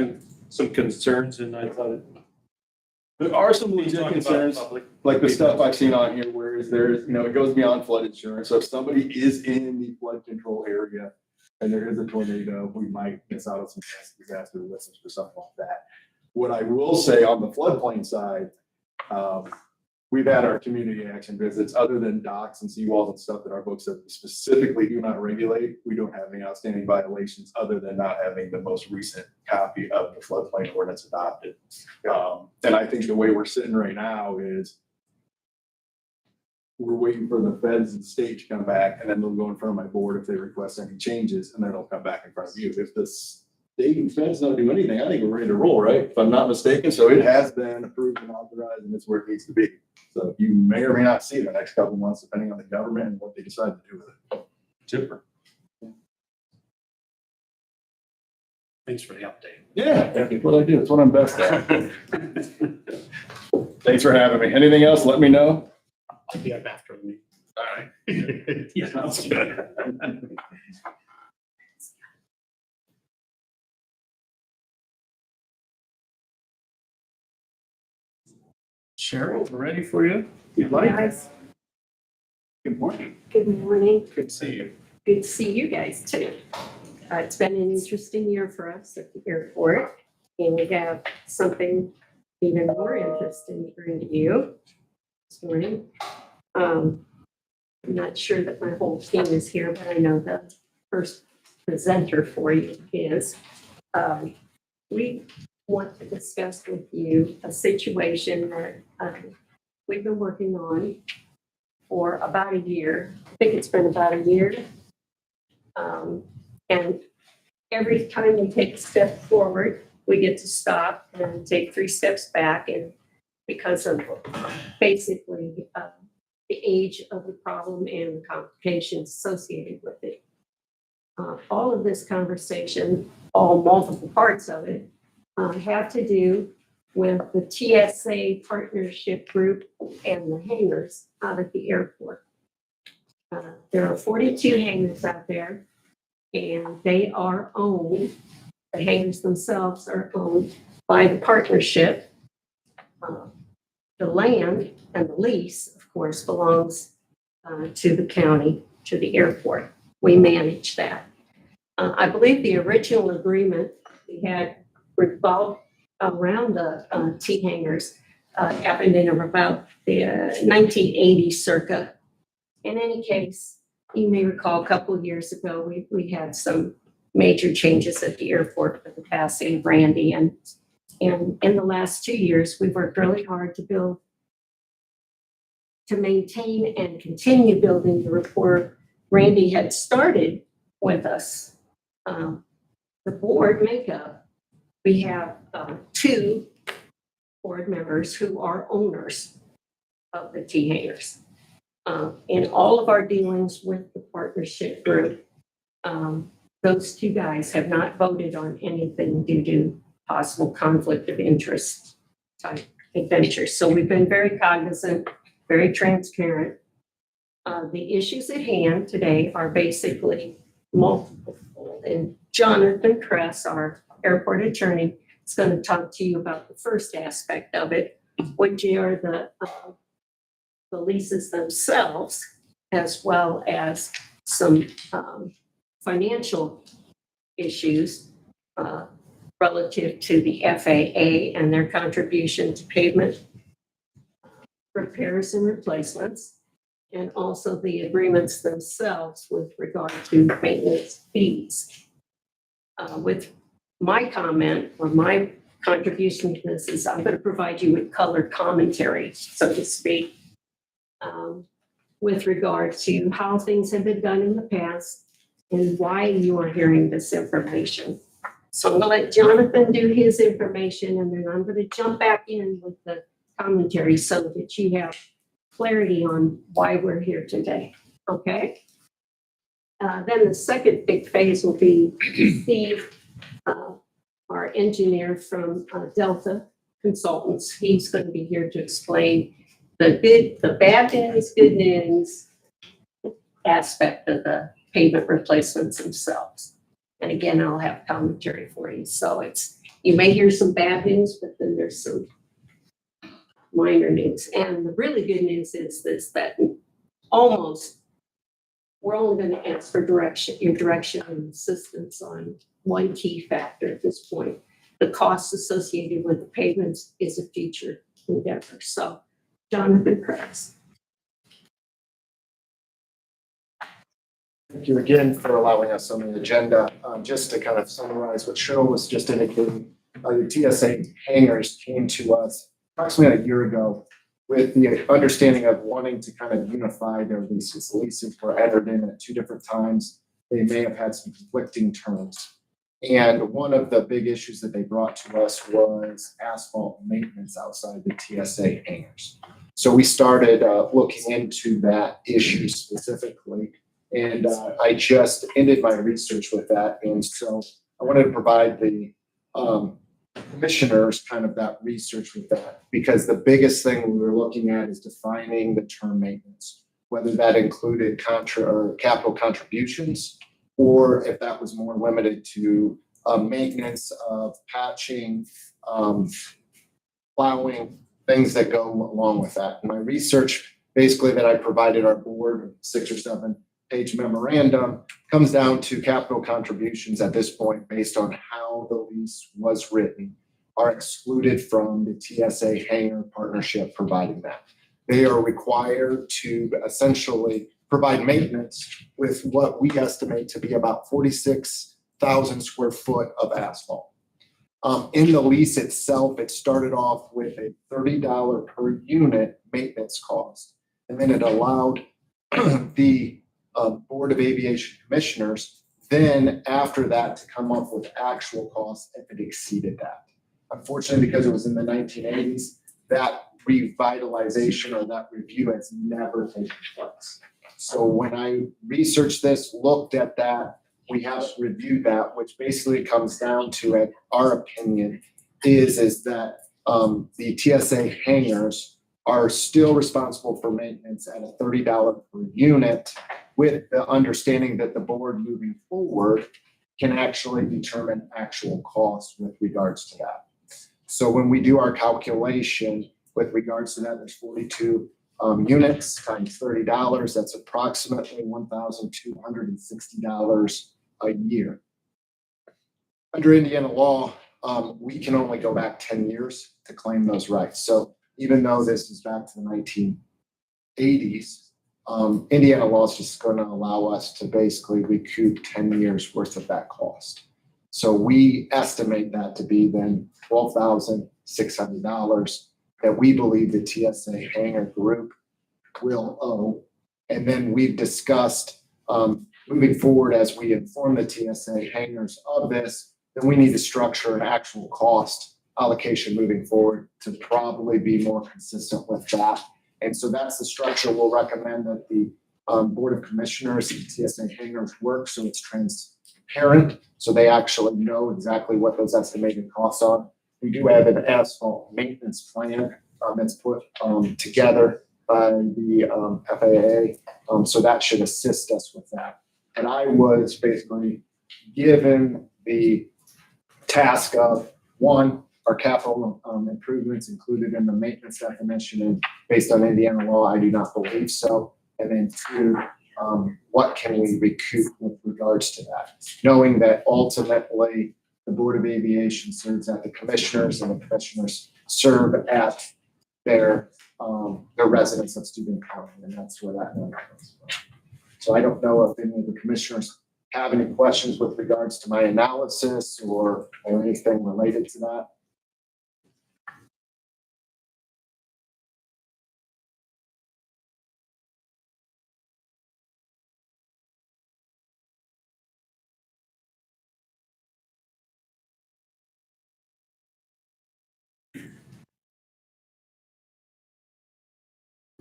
some concerns and I thought There are some legit talk about concerns, public. like the stuff I've seen on here, whereas there's, it goes beyond flood insurance. So if somebody is in the flood control area and there is a tornado, we might miss out on some disaster listings for something like that. What I will say on the floodplain side, we've had our community action visits. Other than docks and seawalls and stuff that our books that specifically do not regulate, we don't have any outstanding violations other than not having the most recent copy of the floodplain ordinance adopted. And I think the way we're sitting right now is we're waiting for the feds and the state to come back, and then they'll go in front of my board if they request any changes, and then they'll come back in front of you. If the state and feds don't do anything, I think we're ready to roll, right? If I'm not mistaken. So it has been approved and authorized, and it's where it needs to be. So you may or may not see the next couple of months, depending on the government and what they decide to do with it. Super. Thanks for the update. Yeah, that's what I do. It's what I'm best at. Thanks for having me. Anything else, let me know. I'll be up after the meeting. All right. Yeah, sounds good. Cheryl, we're ready for you. You'd like? Guys, Good morning. good morning. Good to see you. Good to see you guys too. It's been an interesting year for us at the airport, and we have something even more interesting to bring to you this morning. I'm not sure that my whole team is here, but I know the first presenter for you is. We want to discuss with you a situation that we've been working on for about a year. I think it's been about a year. And every time we take a step forward, we get to stop and take 3 steps back, and because of basically the age of the problem and the complications associated with it. All of this conversation, all multiple parts of it, have to do with the TSA partnership group and the hangars out at the airport. There are 42 hangars out there, and they are owned, the hangars themselves are owned by the partnership. The land and the lease, of course, belongs to the county, to the airport. We manage that. I believe the original agreement we had revolved around the T hangars happened in about the 1980 circa. In any case, you may recall a couple of years ago, we had some major changes at the airport with the passing of Randy. And in the last 2 years, we've worked really hard to maintain and continue building the rapport Randy had started with us. The board makeup, we have 2 board members who are owners of the T hangars. In all of our dealings with the partnership group, those 2 guys have not voted on anything due to possible conflict of interest type adventures. So we've been very cognizant, very transparent. The issues at hand today are basically multiple. And Jonathan Kress, our airport attorney, is going to talk to you about the first aspect of it, which are the leases themselves, as well as some financial issues relative to the FAA and their contribution to pavement repairs and replacements, and also the agreements themselves with regard to maintenance fees. With my comment or my contribution to this is I'm going to provide you with color commentary, so to speak, with regard to how things have been done in the past and why you are hearing this information. So I'm going to let Jonathan do his information, and then I'm going to jump back in with the commentary so that you have clarity on why we're here today. Okay? Then the second big phase will be Steve, our engineer from Delta Consultants. He's going to be here to explain the bad news, good news aspect of the pavement replacements themselves. And again, I'll have commentary for you. So you may hear some bad news, but then there's some minor news. And the really good news is this, that we're only going to ask for your direction and assistance on one key factor at this point. The costs associated with the pavements is a future endeavor. So, Jonathan Kress. Thank you again for allowing us on the agenda. Just to kind of summarize what Cheryl was just indicating, the TSA hangars came to us approximately a year ago with the understanding of wanting to kind of unify their leases. The leases were entered in at 2 different times. They may have had some conflicting terms. And one of the big issues that they brought to us was asphalt maintenance outside the TSA hangars. So we started looking into that issue specifically. And I just ended my research with that. And so I wanted to provide the commissioners kind of that research with that, because the biggest thing we were looking at is defining the term maintenance, whether that included capital contributions, or if that was more limited to maintenance of patching, plowing, things that go along with that. And my research basically that I provided our board, 6 or 7 page memorandum, comes down to capital contributions at this point based on how the lease was written are excluded from the TSA hangar partnership providing that. They are required to essentially provide maintenance with what we estimate to be about 46,000 square foot of asphalt. In the lease itself, it started off with a $30 per unit maintenance cost, and then it allowed the Board of Aviation Commissioners Then after that, to come up with actual costs if it exceeded that. Unfortunately, because it was in the 1980s, that revitalization or that review has never taken place. So when I researched this, looked at that, we haven't reviewed that, which basically comes down to, at our opinion, is that the TSA hangars are still responsible for maintenance at a $30 per unit, with the understanding that the board moving forward can actually determine actual costs with regards to that. So when we do our calculation with regards to that, there's 42 units times $30. That's approximately $1,260 a year. Under Indiana law, we can only go back 10 years to claim those rights. So even though this is back to the 1980s, Indiana law is just going to allow us to basically recoup 10 years worth of that cost. So we estimate that to be then $12,600 that we believe the TSA hangar group will owe. And then we've discussed moving forward, as we inform the TSA hangars of this, then we need to structure an actual cost allocation moving forward to probably be more consistent with that. And so that's the structure we'll recommend that the Board of Commissioners and TSA hangars work, so it's transparent, so they actually know exactly what those estimated costs are. We do have an asphalt maintenance plan that's put together by the FAA, so that should assist us with that. And I was basically given the task of, one, our capital improvements included in the maintenance definition, and based on Indiana law, I do not believe so. And then two, what can we recoup with regards to that? Knowing that ultimately the Board of Aviation serves at the commissioners, and the commissioners serve at their residence of Steuben County, and that's where that money comes from. So I don't know if any of the commissioners have any questions with regards to my analysis or anything related to that.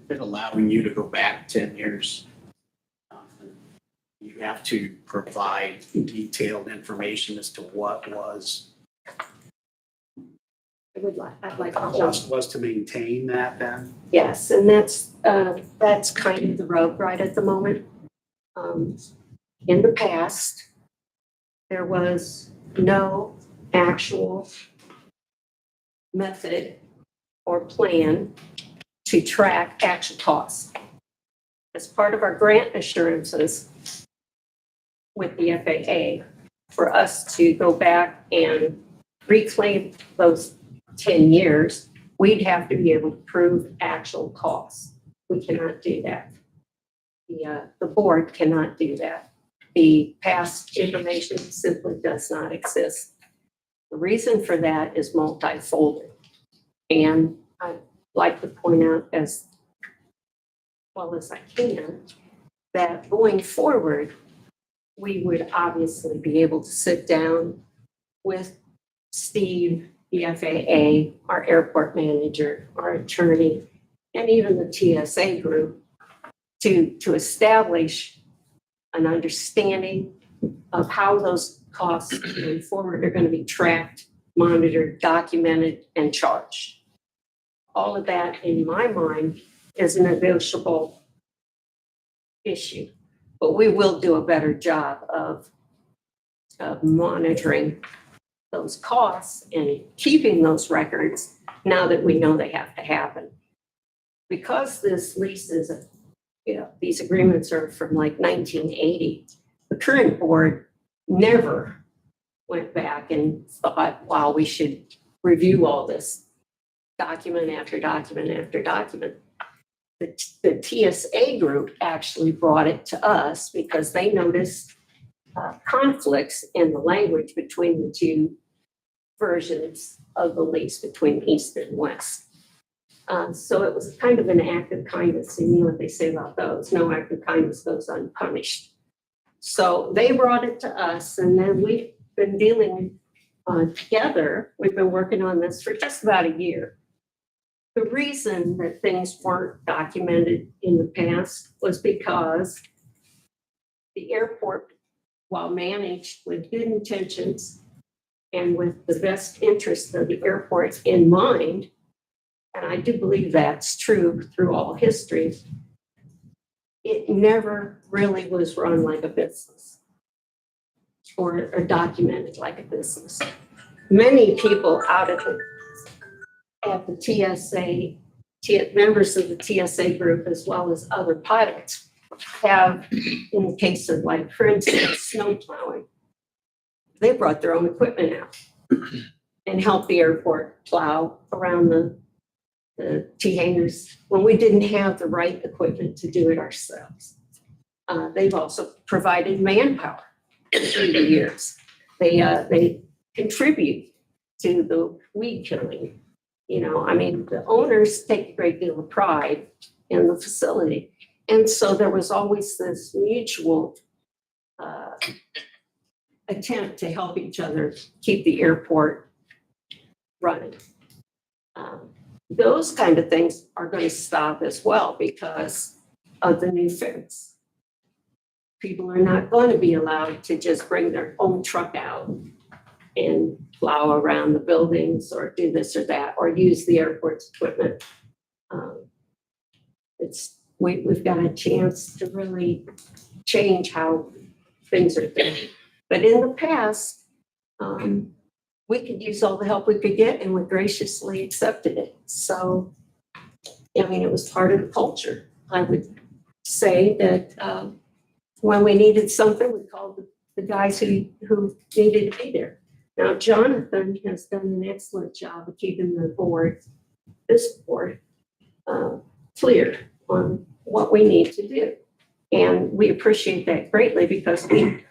It allowing you to go back 10 years. You have to provide detailed information as to what I'd like to cost was to maintain that then. Yes, and that's kind of the rub right at the moment. In the past, there was no actual method or plan to track actual costs. As part of our grant assurances with the FAA, for us to go back and reclaim those 10 years, we'd have to be able to prove actual costs. We cannot do that. The board cannot do that. The past information simply does not exist. The reason for that is multifold. And I'd like to point out as well as I can that going forward, we would obviously be able to sit down with Steve, the FAA, our airport manager, our attorney, and even the TSA group to establish an understanding of how those costs going forward are going to be tracked, monitored, documented, and charged. All of that, in my mind, is a negotiable issue, but we will do a better job of monitoring those costs and keeping those records now that we know they have to happen. Because this lease is, these agreements are from like 1980, the current board never went back and thought, wow, we should review all this document after document after document. The TSA group actually brought it to us because they noticed conflicts in the language between the two versions of the lease between East and West. So it was kind of an act of kindness, and you know what they say about those, no act of kindness goes unpunished. So they brought it to us, and then we've been dealing together. We've been working on this for just about a year. The reason that things weren't documented in the past was because the airport, while managed with good intentions and with the best interest of the airport in mind, and I do believe that's true through all history, it never really was run like a business or documented like a business. Many people out at the TSA, members of the TSA group, as well as other pilots, have, in the case of, like, for instance, snow plowing, they brought their own equipment out and helped the airport plow around the T hangars when we didn't have the right equipment to do it ourselves. They've also provided manpower through the years. They contribute to the weed killing. You know, I mean, the owners take a great deal of pride in the facility. And so there was always this mutual attempt to help each other keep the airport running. Those kind of things are going to stop as well because of the new fence. People are not going to be allowed to just bring their own truck out and plow around the buildings or do this or that or use the airport's equipment. We've got a chance to really change how things are done. But in the past, we could use all the help we could get and we graciously accepted it. So, I mean, it was part of the culture. I would say that when we needed something, we called the guys who needed to be there. Now, Jonathan has done an excellent job of keeping this board, clear on what we need to do. And we appreciate that greatly because we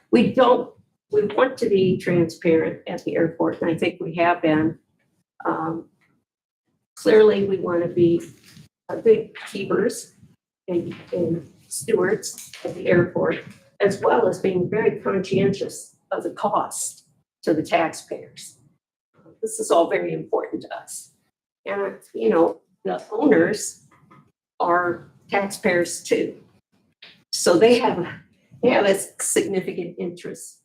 want to be transparent at the airport, and I think we have been. Clearly, we want to be good keepers and stewards of the airport, as well as being very conscientious of the cost to the taxpayers. This is all very important to us. And, you know, the owners are taxpayers too. So they have a significant interest.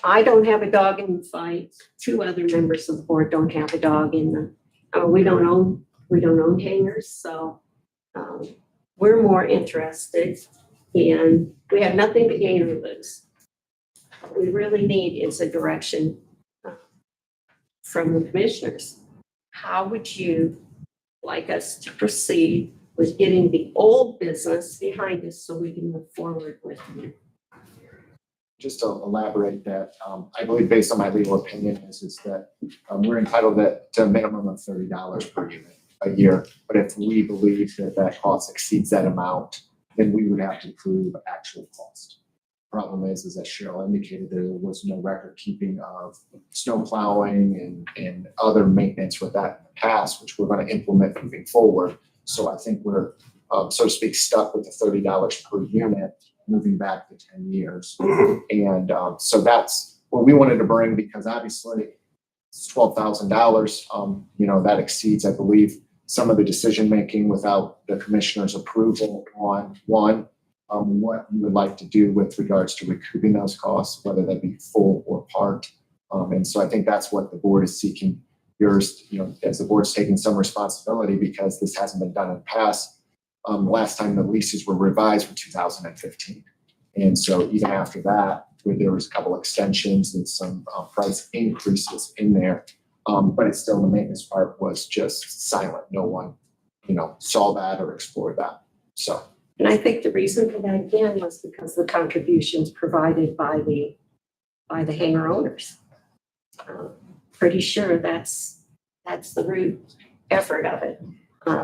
I don't have a dog in the fight. Two other members of the board don't have a dog in the, we don't own hangars. So we're more interested in, we have nothing to gain or lose. What we really need is a direction from the commissioners. How would you like us to proceed with getting the old business behind us so we can move forward with it? Just to elaborate that, I believe based on my legal opinion is that we're entitled to a minimum of $30 per unit a year. But if we believe that cost exceeds that amount, then we would have to prove actual cost. Problem is that Cheryl indicated there was no record keeping of snow plowing and other maintenance with that in the past, which we're going to implement moving forward. So I think we're, so to speak, stuck with the $30 per unit moving back to 10 years. And so that's what we wanted to bring, because obviously it's $12,000. You know, that exceeds, I believe, some of the decision making without the commissioner's approval on what you would like to do with regards to recouping those costs, whether that be full or part. And so I think that's what the board is seeking. Yours, you know, as the board's taking some responsibility because this hasn't been done in the past. Last time the leases were revised were 2015. And so even after that, where there was a couple extensions and some price increases in there, but it's still, the maintenance part was just silent. No one, you know, saw that or explored that. So. And I think the reason for that again was because of the contributions provided by the hangar owners. Pretty sure that's the root effort of it.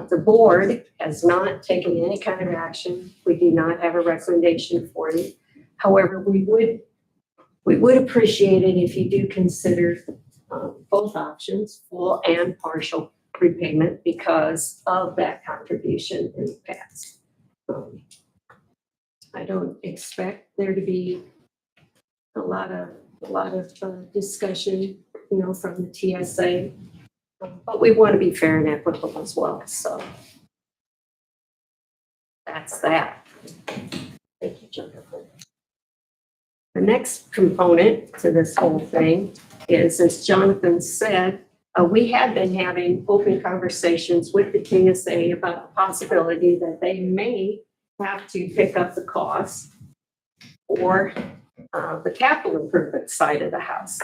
The board has not taken any kind of action. We do not have a recommendation for you. However, we would appreciate it if you do consider both options, full and partial repayment, because of that contribution in the past. I don't expect there to be a lot of discussion, from the TSA. But we want to be fair and equitable as well, so that's that. Thank you, Jonathan. The next component to this whole thing is, as Jonathan said, we have been having open conversations with the TSA about the possibility that they may have to pick up the cost for the capital improvement side of the house.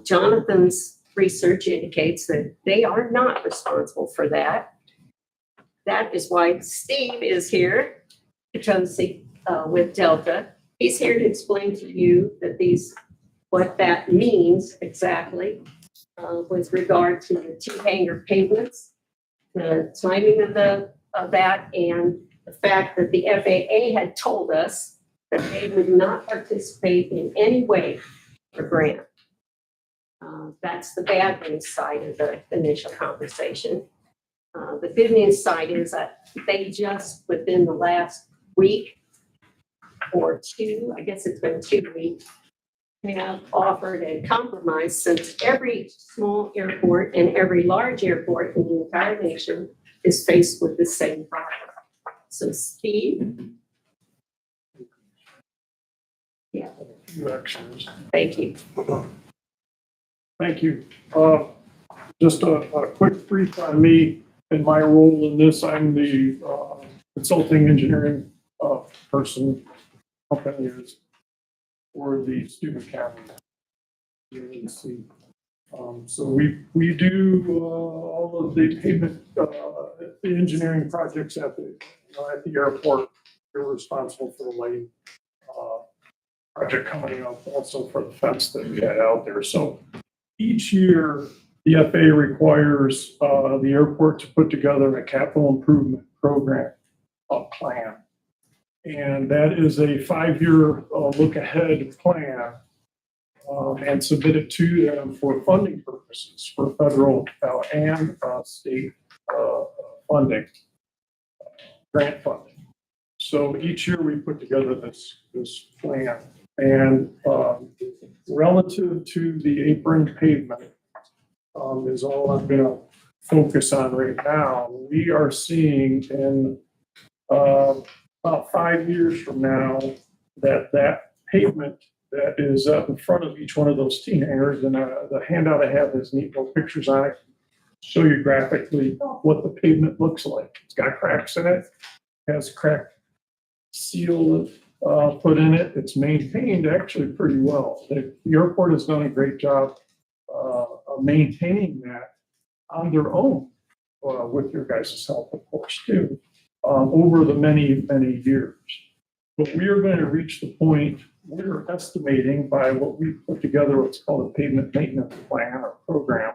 Jonathan's research indicates that they are not responsible for that. That is why Steve is here, because with Delta, he's here to explain to you that what that means exactly with regard to the two hangar payments, the timing of that, and the fact that the FAA had told us that they would not participate in any way for grant. That's the bad news side of the initial conversation. The good news side is that they just, within the last week or two, I guess it's been 2 weeks, have offered a compromise, since every small airport and every large airport in the entire nation is faced with the same problem. So Steve? Yeah. Thank you. Thank you. Just a quick brief on me and my role in this. I'm the consulting engineering person, company is for the Steuben County agency. So we do all of the pavement, the engineering projects at the airport. We're responsible for the lighting project coming up, also for the fence that we had out there. So each year, the FAA requires the airport to put together a capital improvement program plan. And that is a 5-year look ahead plan, and submit it to them for funding purposes, for federal and state funding, grant funding. So each year we put together this plan. And relative to the apron pavement is all I'm going to focus on right now. We are seeing in about 5 years from now that pavement that is up in front of each one of those T hangers, and the handout I have has neat little pictures on it, show you graphically what the pavement looks like. It's got cracks in it, has cracked seal put in it. It's maintained actually pretty well. The airport has done a great job of maintaining that on their own, with your guys' help, of course, too, over the many, many years. But we are going to reach the point, we're estimating by what we put together, what's called a pavement maintenance plan or program,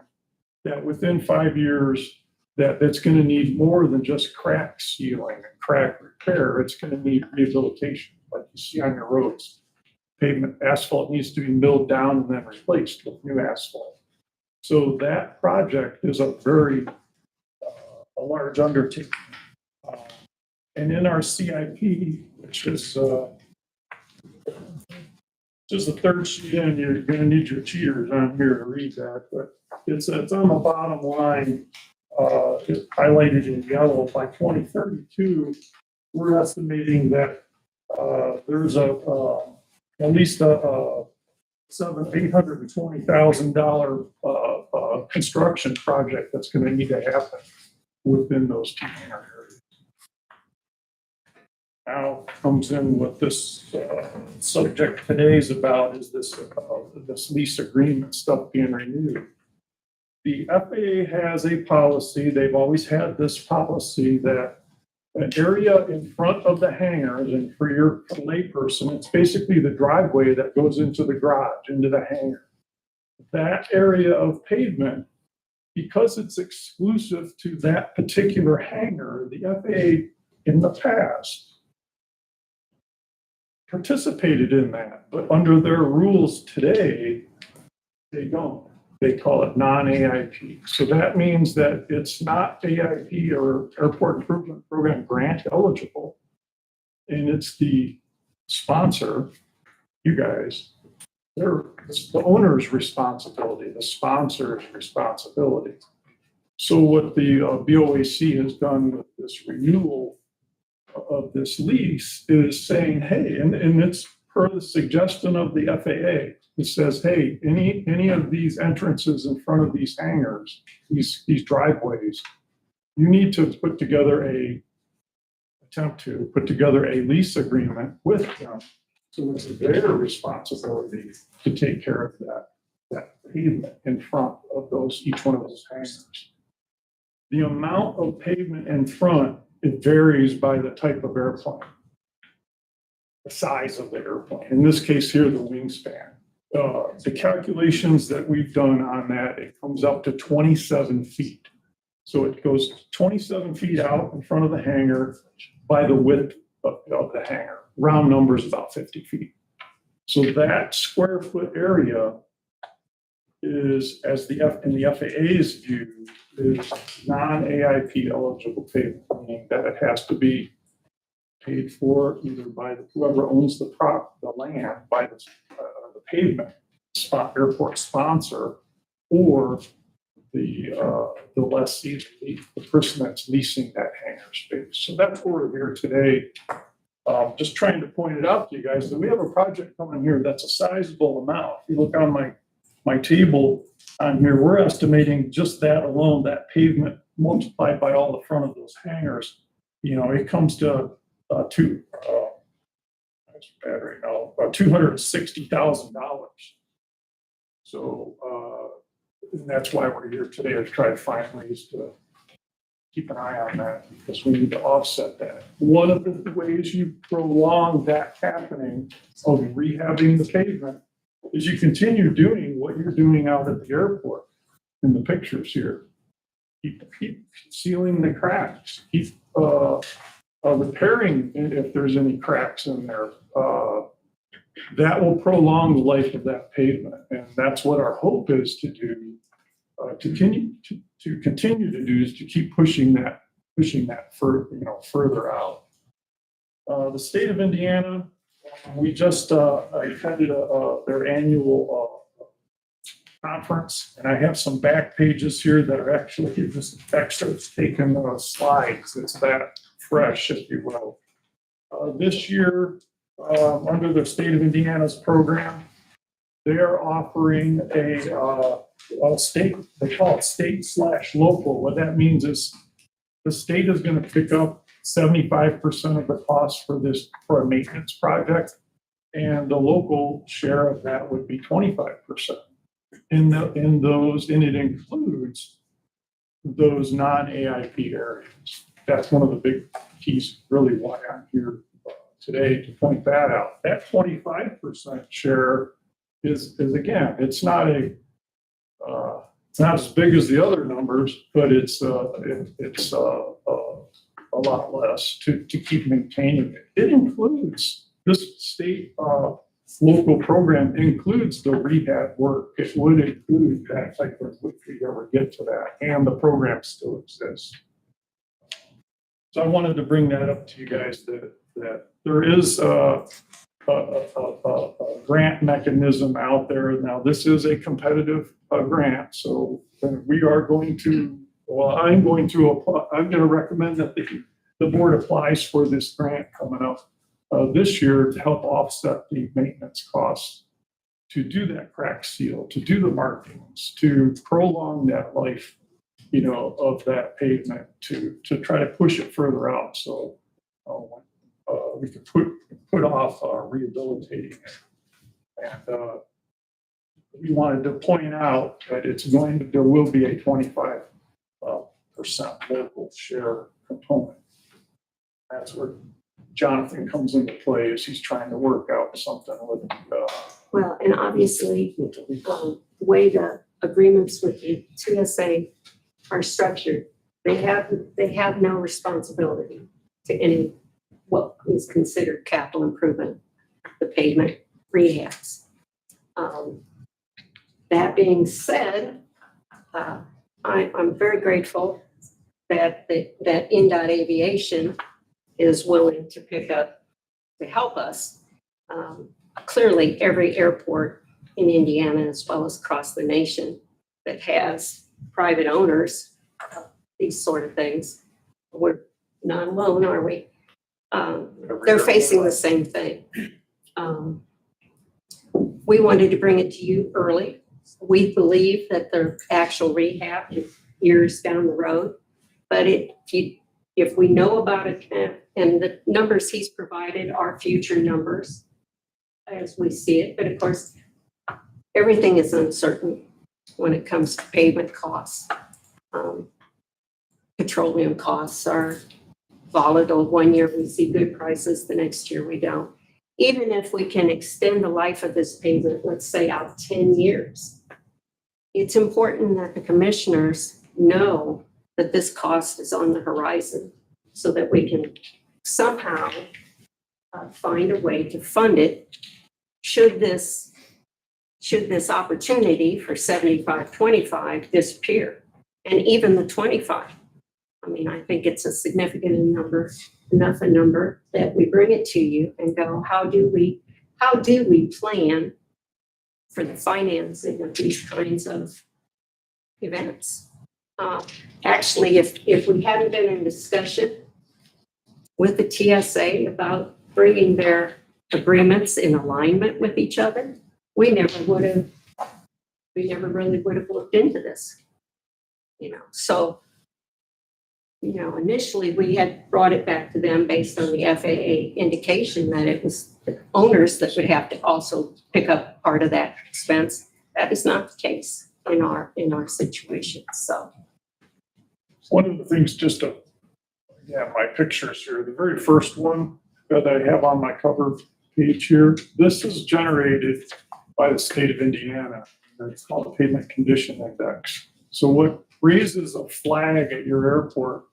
that within 5 years, that's going to need more than just crack sealing and crack repair. It's going to need rehabilitation, like you see on your roads. Pavement asphalt needs to be milled down and then replaced with new asphalt. So that project is a very a large undertaking. And in our CIP, which is just the third sheet in, you're going to need your cheaters on here to read that, but it's on the bottom line. It's highlighted in yellow. By 2032, we're estimating that there's at least a $820,000 construction project that's going to need to happen within those 2 areas. Now comes in what this subject today is about, is this lease agreement stuff being renewed. The FAA has a policy, they've always had this policy, that an area in front of the hangars, and for your layperson, it's basically the driveway that goes into the garage, into the hangar. That area of pavement, because it's exclusive to that particular hangar, the FAA in the past participated in that, but under their rules today, they don't. They call it non-AIP. So that means that it's not AIP or Airport Improvement Program grant eligible. And it's the sponsor, you guys, it's the owner's responsibility, the sponsor's responsibility. So what the BOAC has done with this renewal of this lease is saying, hey, and it's per the suggestion of the FAA. It says, hey, any of these entrances in front of these hangars, these driveways, you need to attempt to put together a lease agreement with them. So it's their responsibility to take care of that pavement in front of each one of those hangars. The amount of pavement in front, it varies by the type of airplane, the size of the airplane. In this case here, the wingspan. The calculations that we've done on that, it comes up to 27 feet. So it goes 27 feet out in front of the hangar by the width of the hangar. Round numbers about 50 feet. So that square foot area is, in the FAA's view, is non-AIP eligible pavement, meaning that it has to be paid for either by whoever owns the land, by the pavement airport sponsor, or the lessee, the person that's leasing that hangar space. So that's where we're here today. Just trying to point it out to you guys that we have a project coming here that's a sizable amount. If you look on my table on here, we're estimating just that alone, that pavement multiplied by all the front of those hangars, it comes to that's bad right now, about $260,000. So and that's why we're here today, to try to find ways to keep an eye on that, because we need to offset that. One of the ways you prolong that happening of rehabbing the pavement is you continue doing what you're doing out at the airport in the pictures here. Keep sealing the cracks, keep repairing if there's any cracks in there. That will prolong the life of that pavement. And that's what our hope is to do, to continue to do, is to keep pushing that further out. The state of Indiana, we just attended their annual conference, and I have some back pages here that are actually just excerpts taken slides. It's that fresh, if you will. This year, under the state of Indiana's program, they're offering a state, they call it state/local. What that means is the state is going to pick up 75% of the cost for a maintenance project, and the local share of that would be 25%. And it includes those non-AIP areas. That's one of the big keys, really, why I'm here today, to point that out. That 25% share is again, it's not as big as the other numbers, but it's a lot less to keep maintaining it. It includes, this state local program includes the rehab work. It would include that type of, if we ever get to that, and the program still exists. So I wanted to bring that up to you guys, that there is a grant mechanism out there. Now, this is a competitive grant, so we are going to, I'm going to recommend that the board applies for this grant coming up this year to help offset the maintenance costs, to do that crack seal, to do the markings, to prolong that life, of that pavement, to try to push it further out. So we could put off rehabilitating it. And we wanted to point out that there will be a 25% local share component. That's where Jonathan comes into play, as he's trying to work out something with. Well, and obviously, the way the agreements with the TSA are structured, they have no responsibility to any what is considered capital improvement, the pavement rehabs. That being said, I'm very grateful that that NDOT Aviation is willing to pick up to help us Clearly, every airport in Indiana, as well as across the nation, that has private owners, these sort of things, we're not alone, are we? They're facing the same thing. We wanted to bring it to you early. We believe that the actual rehab is years down the road. But if we know about it, and the numbers he's provided are future numbers as we see it, but of course, everything is uncertain when it comes to pavement costs. Petroleum costs are volatile. One year we see good prices, the next year we don't. Even if we can extend the life of this pavement, let's say out 10 years, it's important that the commissioners know that this cost is on the horizon so that we can somehow find a way to fund it should this opportunity for 75-25 disappear. And even the 25. I mean, I think it's a significant enough a number that we bring it to you and go, how do we plan for the financing of these kinds of events? Actually, if we hadn't been in discussion with the TSA about bringing their agreements in alignment with each other, we never really would have looked into this. So, initially we had brought it back to them based on the FAA indication that it was the owners that would have to also pick up part of that expense. That is not the case in our situation. So One of the things, my pictures here, the very first one that I have on my cover page here, this is generated by the state of Indiana. It's called the Pavement Condition Index. So what raises a flag at your airport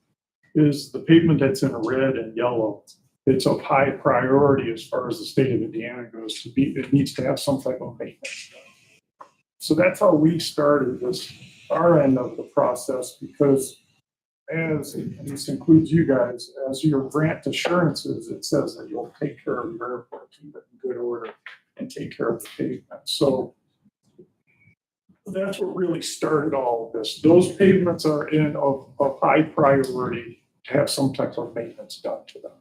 is the pavement that's in red and yellow. It's of high priority as far as the state of Indiana goes to be, it needs to have some type of maintenance. So that's how we started our end of the process, because and this includes you guys, as your grant assurances, it says that you'll take care of your airport, keep it in good order, and take care of the pavement. So that's what really started all of this. Those pavements are of high priority to have some type of maintenance done to them.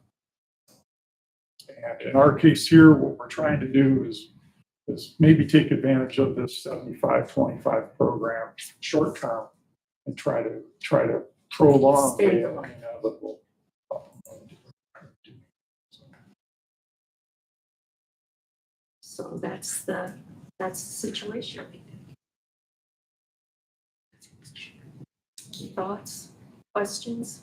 And in our case here, what we're trying to do is maybe take advantage of this 75-25 program short term and try to prolong the inevitable. So that's the situation. Thoughts, questions?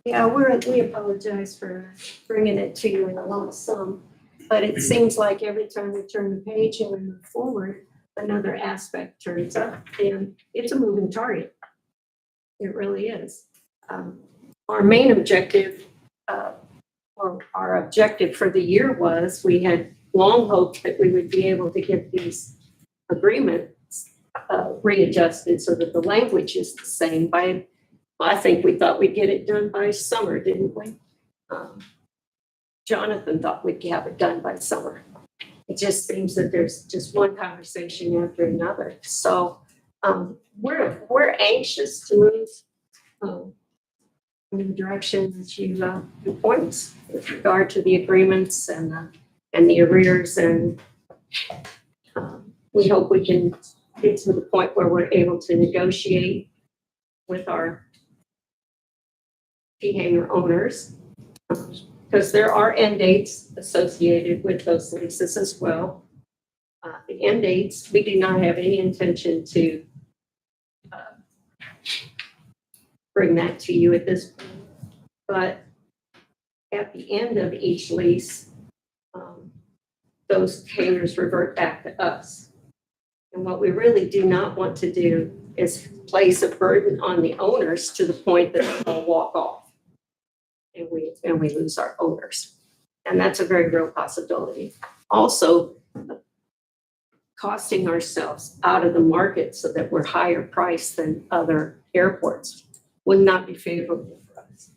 Yeah, we apologize for bringing it to you in a lump sum, but it seems like every time we turn the page and we move forward, another aspect turns up, and it's a moving target. It really is. Our main objective, or our objective for the year was, we had long hoped that we would be able to get these agreements readjusted so that the language is the same by, I think we thought we'd get it done by summer, didn't we? Jonathan thought we'd have it done by summer. It just seems that there's just one conversation after another. So we're anxious to move in the direction that you point us with regard to the agreements and the arrears, and we hope we can get to the point where we're able to negotiate with our fee hanger owners, because there are end dates associated with those leases as well. The end dates, we do not have any intention to bring that to you at this point, but at the end of each lease, those hangers revert back to us. And what we really do not want to do is place a burden on the owners to the point that they'll walk off and we lose our owners. And that's a very real possibility. Also, costing ourselves out of the market so that we're higher priced than other airports. would not be favorable for us.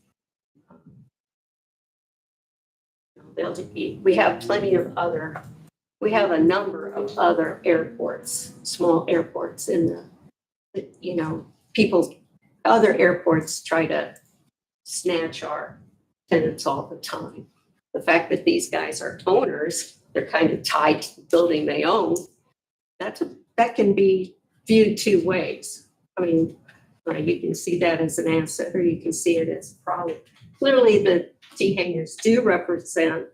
We have plenty of other, we have a number of other airports, small airports in the, you know, other airports try to snatch our tenants all the time. The fact that these guys are owners, they're kind of tied to the building they own, that can be viewed two ways. I mean, you can see that as an asset or you can see it as a problem. Clearly, the T hangars do represent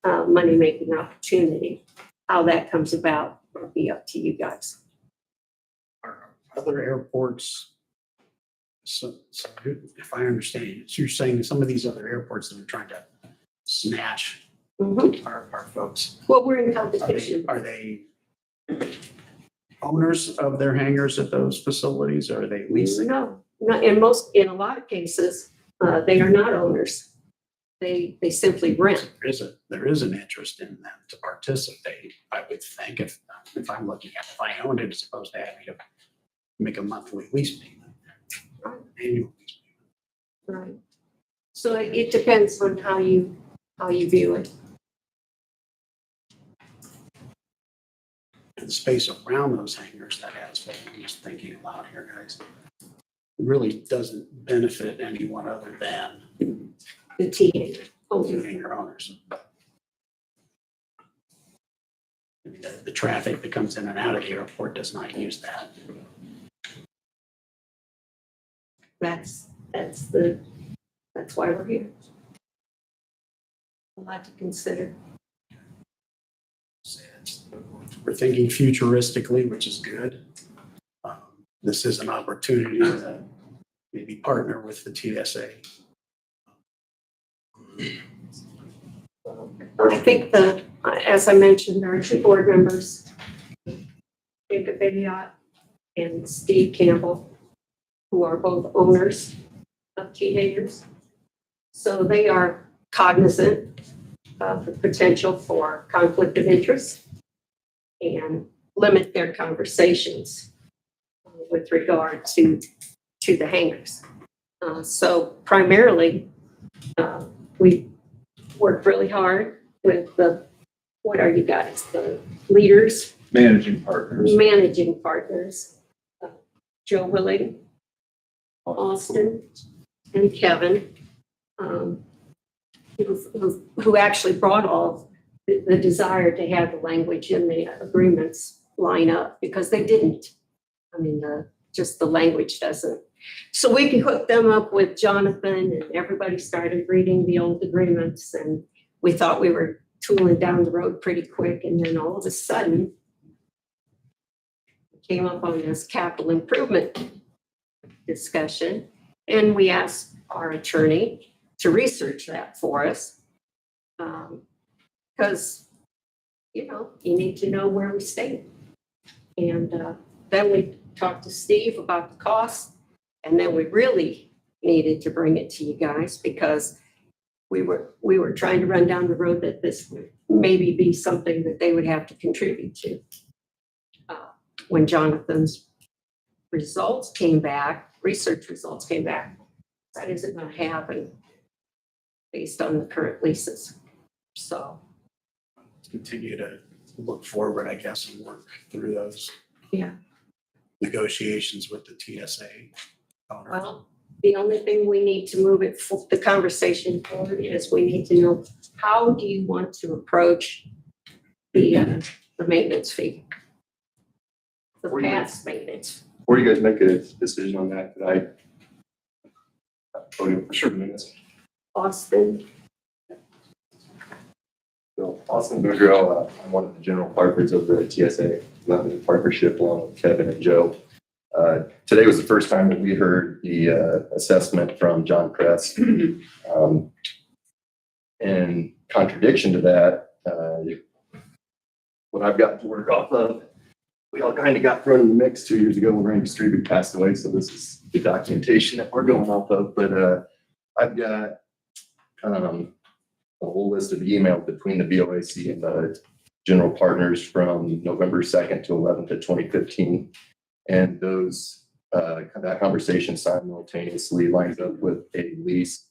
money-making opportunity. How that comes about will be up to you guys. Are other airports, so if I understand you, so you're saying some of these other airports that are trying to snatch our folks, Well, we're in competition. are they owners of their hangars at those facilities, or are they leasing? No, in a lot of cases, they are not owners. They simply rent. There is an interest in them to participate, I would think, if I'm looking at, if I owned it, it's supposed to have me to make a monthly lease payment. Annual lease payment. Right. So it depends on how you view it. And the space around those hangars, that aspect, I'm just thinking aloud here, guys, really doesn't benefit anyone other than The T hangar. the hangar owners. I mean, the traffic that comes in and out of the airport does not use that. That's why we're here. A lot to consider. We're thinking futuristically, which is good. This is an opportunity to maybe partner with the TSA. I think as I mentioned, there are two board members, Jacob Bediot and Steve Campbell, who are both owners of T hangars. So they are cognizant of the potential for conflict of interest and limit their conversations with regard to the hangars. So primarily, we work really hard with what are you guys, the leaders? Managing partners. Managing partners, Joe Willing, Austin, and Kevin, who actually brought all the desire to have the language in the agreements line up, because they didn't. I mean, just the language doesn't. So we could hook them up with Jonathan, and everybody started reading the old agreements, and we thought we were tooling down the road pretty quick, and then all of a sudden we came up on this capital improvement discussion, and we asked our attorney to research that for us, because you need to know where we stand. And then we talked to Steve about the cost, and then we really needed to bring it to you guys, because we were trying to run down the road that this would maybe be something that they would have to contribute to. When Jonathan's results came back, research results came back, that isn't going to happen based on the current leases. So Continue to look forward, I guess, and work through those yeah. negotiations with the TSA. Well, the only thing we need to move the conversation forward is we need to know, how do you want to approach the maintenance fee? The past maintenance. Before you guys make a decision on that, could I podium for sure minutes? Austin, So Austin Boudreaux, I'm one of the general partners of the TSA Limited Partnership, along with Kevin and Joe. Today was the first time that we heard the assessment from John Kress. In contradiction to that, what I've got to work off of, we all kind of got thrown in the mix 2 years ago when Randy Steuben passed away. So this is the documentation that we're going off of. But I've got a whole list of emails between the BOAC and the general partners from November 2nd to 11th of 2015. And those that conversation simultaneously lines up with a lease.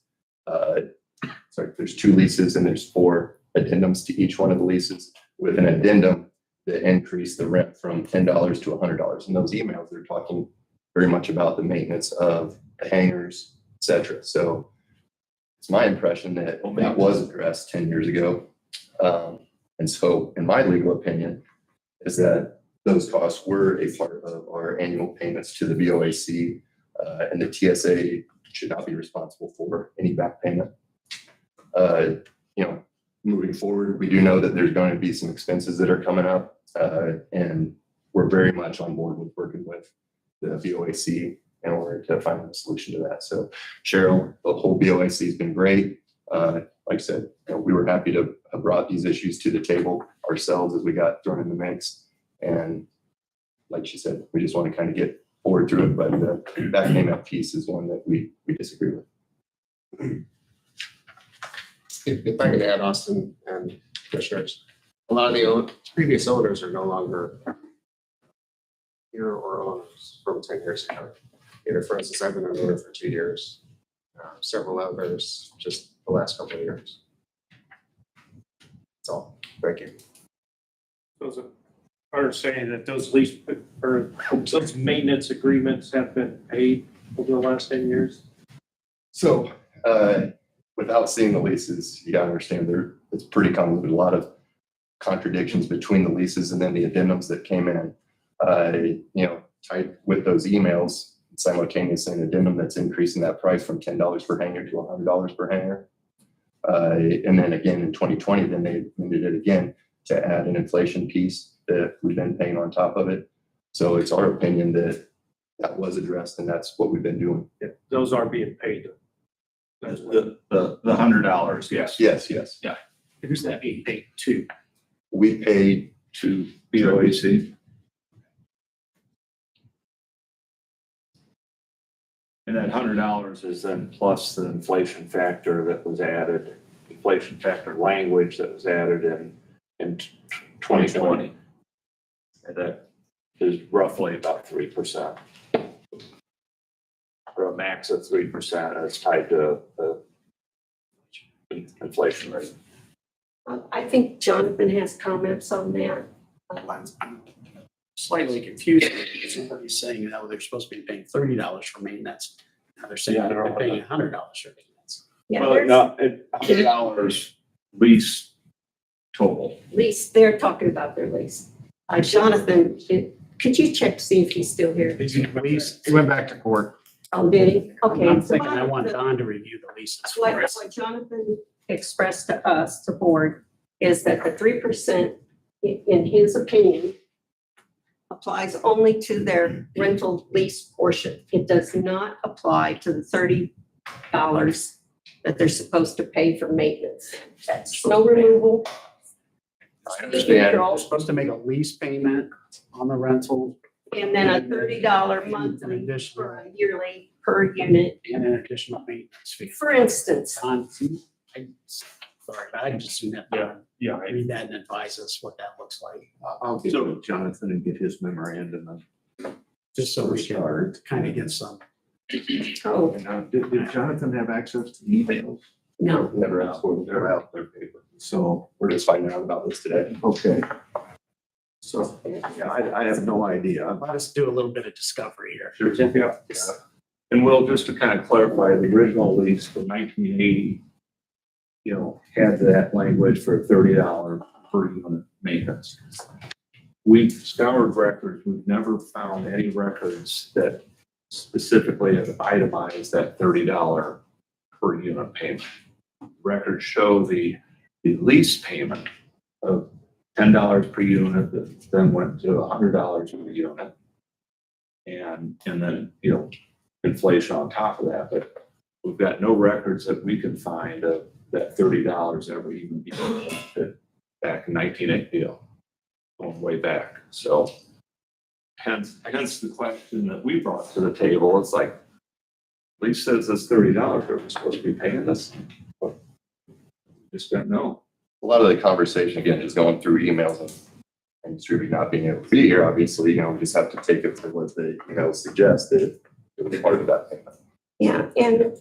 There's 2 leases and there's 4 addendums to each one of the leases, with an addendum that increased the rent from $10 to $100. In those emails, they're talking very much about the maintenance of the hangars, et cetera. So it's my impression that that was addressed 10 years ago. And so in my legal opinion is that those costs were a part of our annual payments to the BOAC, and the TSA should not be responsible for any back payment. Moving forward, we do know that there's going to be some expenses that are coming up, and we're very much on board with working with the BOAC in order to find a solution to that. So Cheryl, the whole BOAC has been great. Like I said, we were happy to have brought these issues to the table ourselves as we got thrown in the mix. And like she said, we just want to kind of get forward through it, but the back payment piece is one that we disagree with. If I could add, Austin and commissioners, a lot of the previous owners are no longer here or owners from 10 years ago. For instance, I've been an owner for 2 years, several others just the last couple of years. That's all. Thank you. Those are saying that those lease or those maintenance agreements have been paid over the last 10 years. So without seeing the leases, you gotta understand it's pretty convoluted. A lot of contradictions between the leases and then the addendums that came in. Tied with those emails, simultaneously an addendum that's increasing that price from $10 per hanger to $100 per hanger. And then again in 2020, then they amended it again to add an inflation piece that we've been paying on top of it. So it's our opinion that that was addressed and that's what we've been doing. Yeah, those are being paid. The $100, yes. Yes. Who's that being paid to? We paid To BOAC. And that $100 is then plus the inflation factor that was added, inflation factor language that was added in 2020. And that is roughly about 3%. Or a max of 3% as tied to the inflation rate. I think Jonathan has comments on that. I'm slightly confused. Somebody's saying that they're supposed to be paying $30 for maintenance. Now they're saying they're paying $100 for maintenance. Yeah, Well, there's no, $100 lease total. lease, they're talking about their lease. Jonathan, could you check to see if he's still here? He went back to court. Oh, did he? Okay. I'm thinking I want Don to review the leases for What us. Jonathan expressed to us, the board, is that the 3%, in his opinion, applies only to their rental lease portion. It does not apply to the $30 that they're supposed to pay for maintenance. That's snow removal. I understand. They're supposed to make a lease payment on the rental And then a $30 monthly additional for a yearly per unit. and an additional maintenance fee. For instance, Don, sorry, I just seen that. Yeah. Read that and advise us what that looks like, I'll get with Jonathan and get his memorandum. just so we can kind of get some. oh, And did Jonathan have access to emails? no, Never asked for them. They're out their paper. So, We're just finding out about this today. okay. So, yeah, I have no idea. Let us do a little bit of discovery here. Yeah. And Will, just to kind of clarify, the original lease from 1980, had that language for $30 per unit maintenance. We've scoured records, we've never found any records that specifically have itemized that $30 per unit payment. Records show the lease payment of $10 per unit that then went to $100 per unit. And then, inflation on top of that, but we've got no records that we can find of that $30 ever even be back in 1980, going way back. So hence the question that we brought to the table. It's like, lease says it's $30, are we supposed to be paying this? But just don't know. A lot of the conversation again is going through emails and And Struby not being able to be here, obviously, we just have to take it for what they, suggested. It was part of that payment. Yeah, and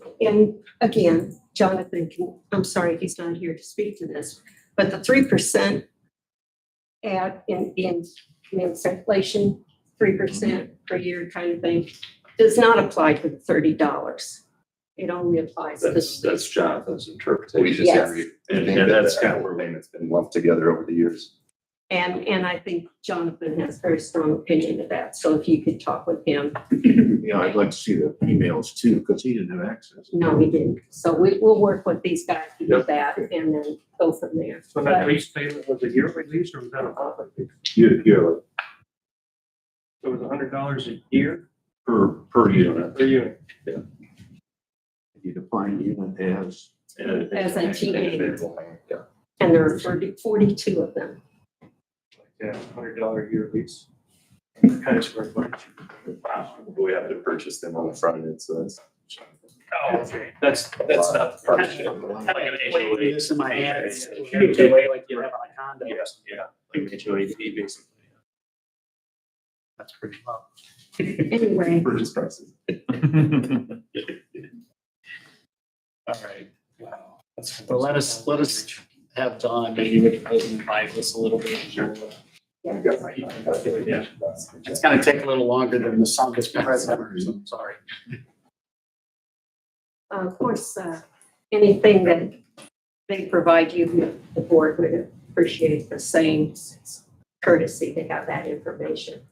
again, Jonathan I'm sorry he's not here to speak to this, but the 3% add in inflation, 3% per year kind of thing, does not apply to the $30. It only applies to That's Jonathan's interpretation. We just Yes. agree. And that's kind of where payment's been lumped together over the years. And I think Jonathan has a very strong opinion of that. So if you could talk with him. Yeah, I'd like to see the emails too, because he didn't have access. No, he didn't. So we'll work with these guys to do that and then go from there. So that lease payment was a yearly lease or was that a monthly lease? Yearly, So it was $100 a year per unit. per unit. You define unit as. As a TA. Yeah. And there are 42 of them. Yeah, $100 a year lease. Kind of square footage. Wow. We have to purchase them on the front end, so that's. Oh, okay. That's not the partnership. Like an HOA. This in my hand. It's Okay. HOA like you have on a condo. Yeah, like HOA basically. That's pretty low. Anyway, Purchase prices. All right. Wow. So let us have Don, maybe we can revise this a little bit. Sure. yeah. Yeah. It's gonna take a little longer than the song is present, so I'm sorry. Of course, anything that they provide you, the board would appreciate the same courtesy to have that information.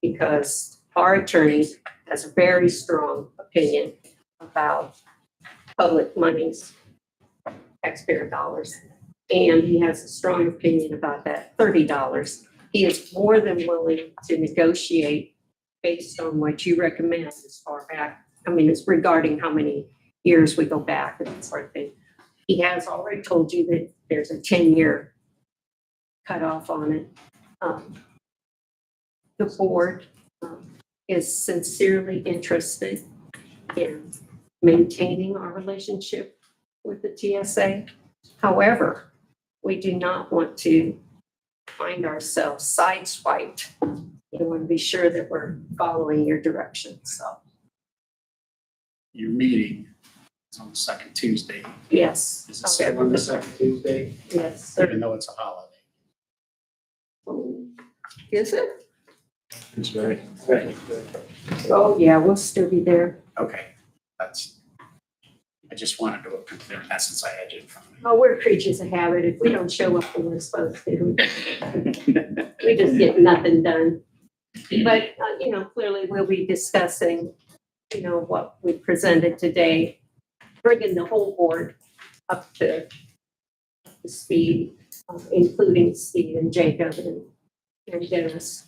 Because our attorney has a very strong opinion about public monies, taxpayer dollars. And he has a strong opinion about that $30. He is more than willing to negotiate based on what you recommend as far back. I mean, it's regarding how many years we go back and that sort of thing. He has already told you that there's a 10-year cutoff on it. The board is sincerely interested in maintaining our relationship with the TSA. However, we do not want to find ourselves sideswiped. We want to be sure that we're following your direction, so, Your meeting is on the second Tuesday, yes. is it still on the second Tuesday? Yes, sir. Even though it's a holiday. Is it? It's very. Oh, yeah, we'll still be there. Okay, I just wanted to confirm that since I had you in front of me. Oh, we're creatures of habit. If we don't show up when we're supposed to, we just get nothing done. But, clearly we'll be discussing, what we presented today, bringing the whole board up to speed, including Steve and Jacob and Dennis.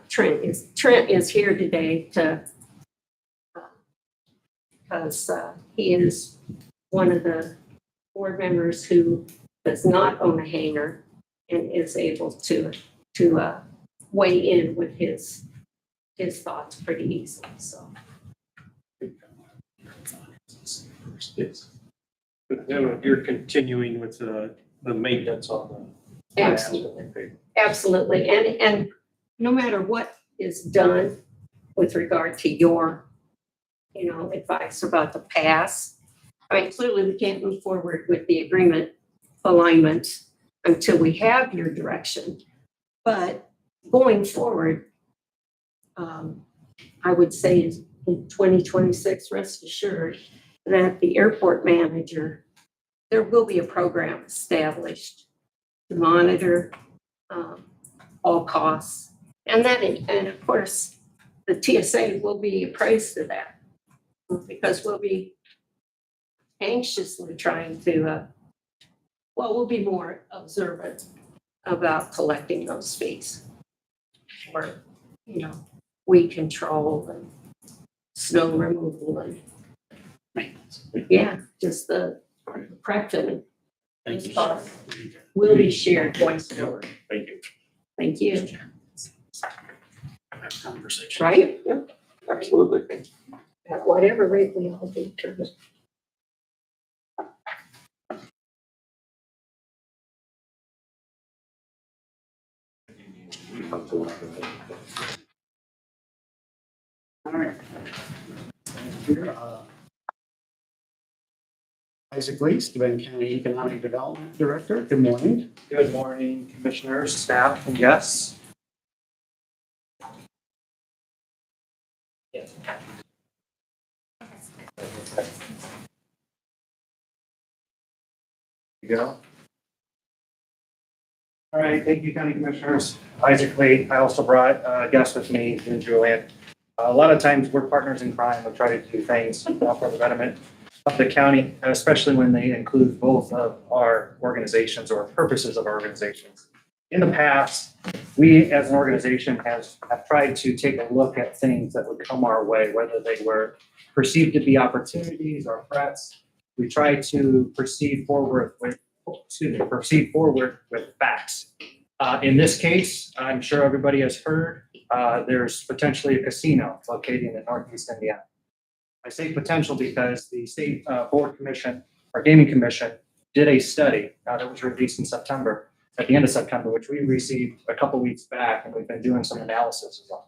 Trent is here today because he is one of the board members who does not own a hangar and is able to weigh in with his thoughts pretty easily, so. You're continuing with the maintenance on the. Absolutely. Absolutely, and no matter what is done with regard to your, advice about the past, I mean, clearly we can't move forward with the agreement alignment until we have your direction. But going forward, I would say in 2026, rest assured that the airport manager, there will be a program established to monitor all costs. And of course, the TSA will be appraised to that because we'll be anxiously trying to, we'll be more observant about collecting those fees for, weed control and snow removal and, just the prep and Thank you. costs will be shared going forward. Thank you. Thank you. Have conversation. Right? Yep. Absolutely. At whatever rate we all do. come to one. All right. Here, Isaac Lee, Steuben County Economic Development Director. Good morning. Good morning, commissioners, staff, and guests. You go. All right, thank you, County Commissioners. Isaac Lee. I also brought a guest with me, Jim Julian. A lot of times we're partners in crime. We try to do things for the betterment of the county, especially when they include both of our organizations or purposes of our organizations. In the past, we as an organization have tried to take a look at things that would come our way, whether they were perceived to be opportunities or threats. We try to proceed forward with facts. In this case, I'm sure everybody has heard, there's potentially a casino located in Northeast Indiana. I say potential because the state board commission or gaming commission did a study that was released in September, at the end of September, which we received a couple weeks back, and we've been doing some analysis on.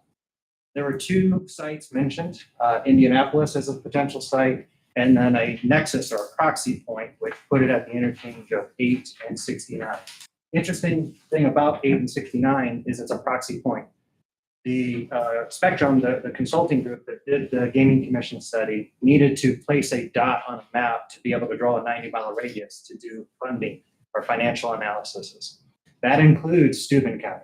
There were two sites mentioned, Indianapolis as a potential site, and then a nexus or a proxy point, which put it at the interchange of 8 and 69. Interesting thing about 8 and 69 is it's a proxy point. The Spectrum, the consulting group that did the Gaming Commission study, needed to place a dot on a map to be able to draw a 90-mile radius to do funding or financial analysis. That includes Steuben County.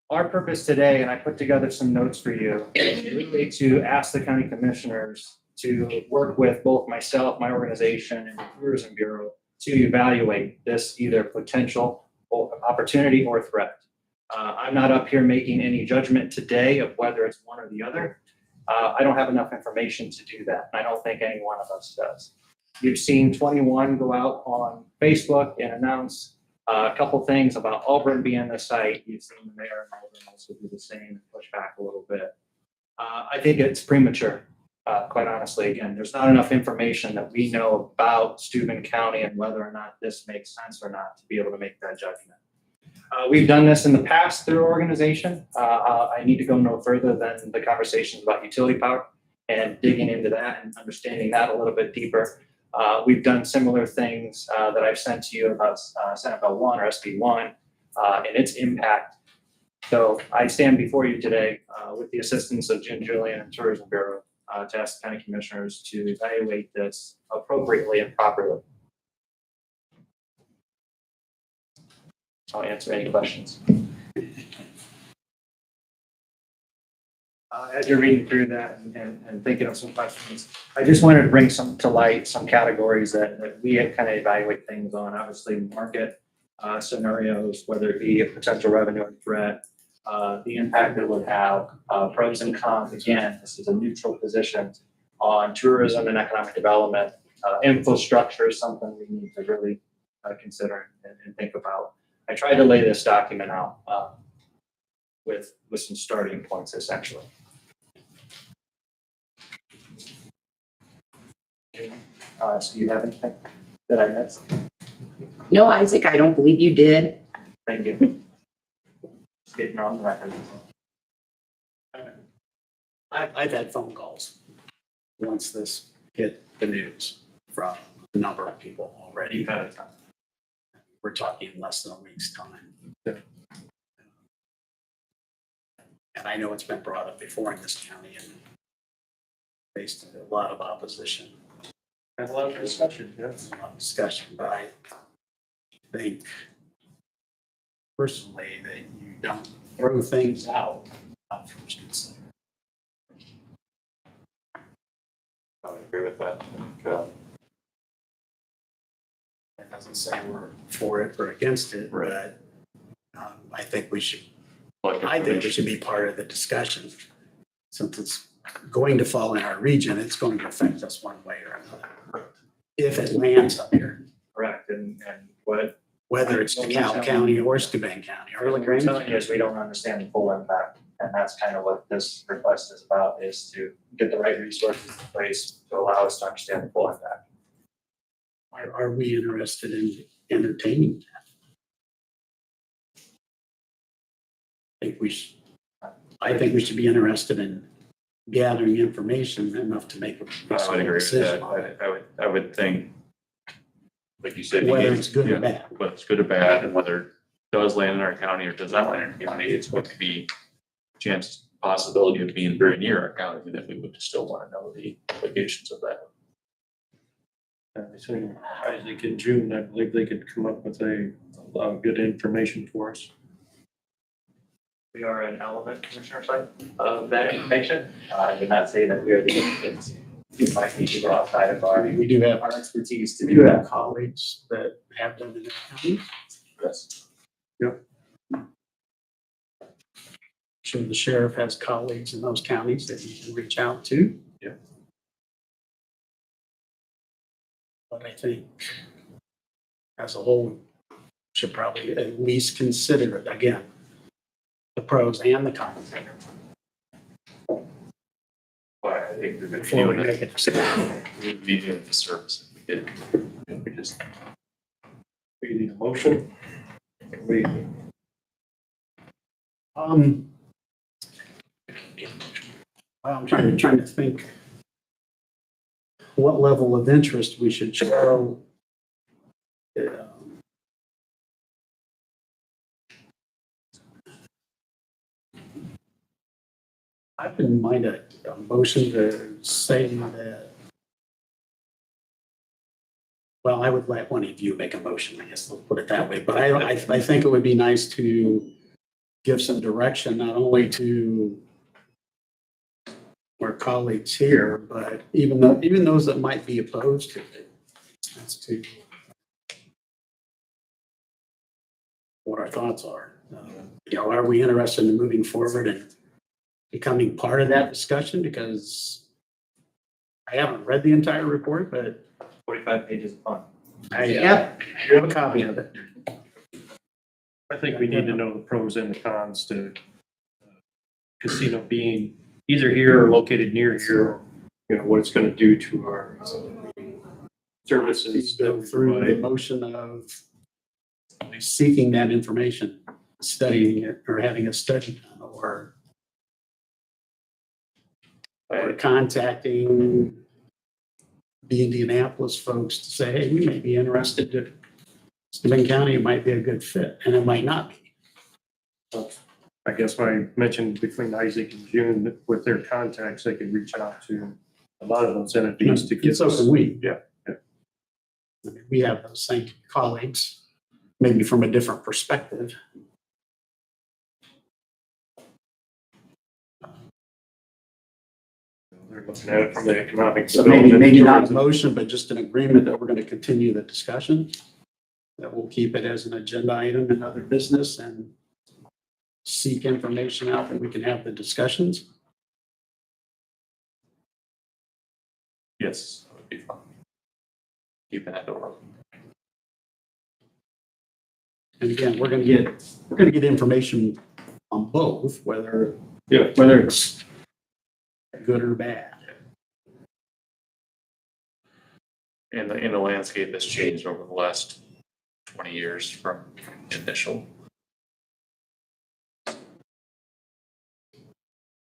Our purpose today, and I put together some notes for you, is really to ask the county commissioners to work with both myself, my organization, and the Tourism Bureau to evaluate this either potential opportunity or threat. I'm not up here making any judgment today of whether it's one or the other. I don't have enough information to do that, and I don't think any one of us does. You've seen 21 go out on Facebook and announce a couple things about Auburn being the site. You've seen the mayor of Auburn also do the same and push back a little bit. I think it's premature. Quite honestly, again, there's not enough information that we know about Steuben County and whether or not this makes sense or not to be able to make that judgment. We've done this in the past through our organization. I need to go no further than the conversations about utility power and digging into that and understanding that a little bit deeper. We've done similar things that I've sent to you about Senate Bill 1 or SB 1 and its impact. So I stand before you today with the assistance of Jim Julian and Tourism Bureau to ask county commissioners to evaluate this appropriately and properly. I'll answer any questions. As you're reading through that and thinking of some questions, I just wanted to bring some to light, some categories that we kind of evaluate things on. Obviously, market scenarios, whether it be a potential revenue or threat, the impact it would have, pros and cons. Again, this is a neutral position on tourism and economic development. Infrastructure is something we need to really consider and think about. I tried to lay this document out with some starting points, essentially. So you have anything that I missed? No, Isaac, I don't believe you did. Thank you. Just getting on the record. I've had phone calls once this hit the news from a number of people already. We're talking less than a week's time. And I know it's been brought up before in this county and faced a lot of opposition. Had a lot of discussion, yes. A lot of discussion, but I think personally that you don't throw things out without first consider. I would agree with that. It doesn't say we're for it or against it, but I think we should. I think we should be part of the discussion. Since it's going to fall in our region, it's going to affect us one way or another. If it lands up here, Correct, and what whether it's DeKalb County or Steuben County or we're LaGrange. telling you is we don't understand the full impact. And that's kind of what this request is about, is to get the right resources in place to allow us to understand the full impact. Are we interested in entertaining that? I think we should be interested in gathering information enough to make a I would agree with decision that. on it, I would think, like you said. whether it's good or bad. Whether it's good or bad, and whether it does land in our county or does not land in our county, it's going to be possibility of being very near our county, that we would still want to know the implications of that. Between Isaac and June, I believe they could come up with a lot of good information for us. We are an element commissioner site of that information. I would not say that we are the experts. We might need to go outside of our We do have expertise to We do do have that. colleagues that have done it in the county. Yes. Sure, the sheriff has colleagues in those counties that you can reach out to. Yeah. But I think as a whole, we should probably at least consider it again, the pros and the cons. But I think we're going to be Before we doing make it. a decision. We would be doing the service if we did. If we just, We need a motion. We, Well, I'm trying to think what level of interest we should show. I wouldn't mind a motion to say that. Well, I would let one of you make a motion, I guess, we'll put it that way, but I think it would be nice to give some direction, not only to our colleagues here, but even those that might be opposed to it, as to what our thoughts are. Are we interested in moving forward and becoming part of that discussion? Because I haven't read the entire report, but 45 pages of fun. I have a copy of it. I think we need to know the pros and the cons to casino being either here or located near here, what it's gonna do to our services that Go we through the provide. motion of seeking that information, studying it, or having a study done, or contacting the Indianapolis folks to say, hey, we may be interested to Steuben County, it might be a good fit, and it might not be. I guess I mentioned between Isaac and June, that with their contacts, they could reach out to a lot of those entities to get. So can we. Yeah. I mean, we have those same colleagues, maybe from a different perspective. They're looking at it from the economic. So maybe development not a tourism. motion, but just an agreement that we're going to continue the discussion. That we'll keep it as an agenda item in other business and seek information out that we can have the discussions. yes, that would be fun. Keeping that door open. And again, we're going to get information on both, whether Yeah. it's good or bad. And the landscape has changed over the last 20 years from initial.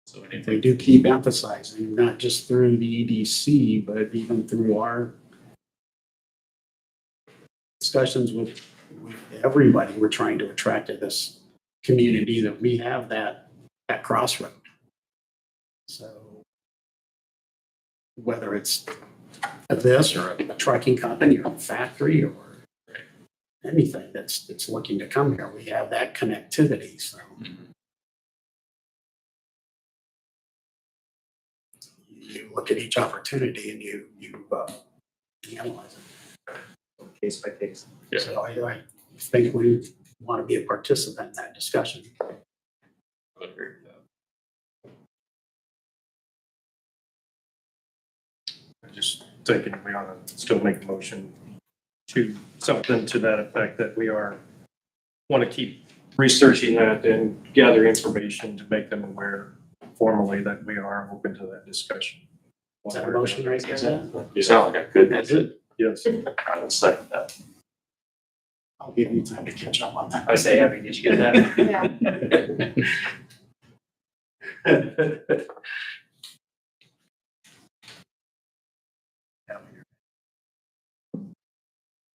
So They do keep emphasizing, not just through the EDC, but even through our discussions with everybody, we're trying to attract to this community that we have that crossroad. So whether it's this or a trucking company or a factory or anything that's looking to come here, we have that connectivity. So you look at each opportunity and you analyze it. Case by case. Yeah. So I think we want to be a participant in that discussion. I would agree with that. I'm just thinking we ought to still make a motion to something to that effect, that we want to keep researching that and gather information to make them aware formally that we are open to that discussion. Is that a motion right there? You sound like a good. That's it. Yes. I would second that. I'll give you time to catch up on that. I say, Abby, did you get that?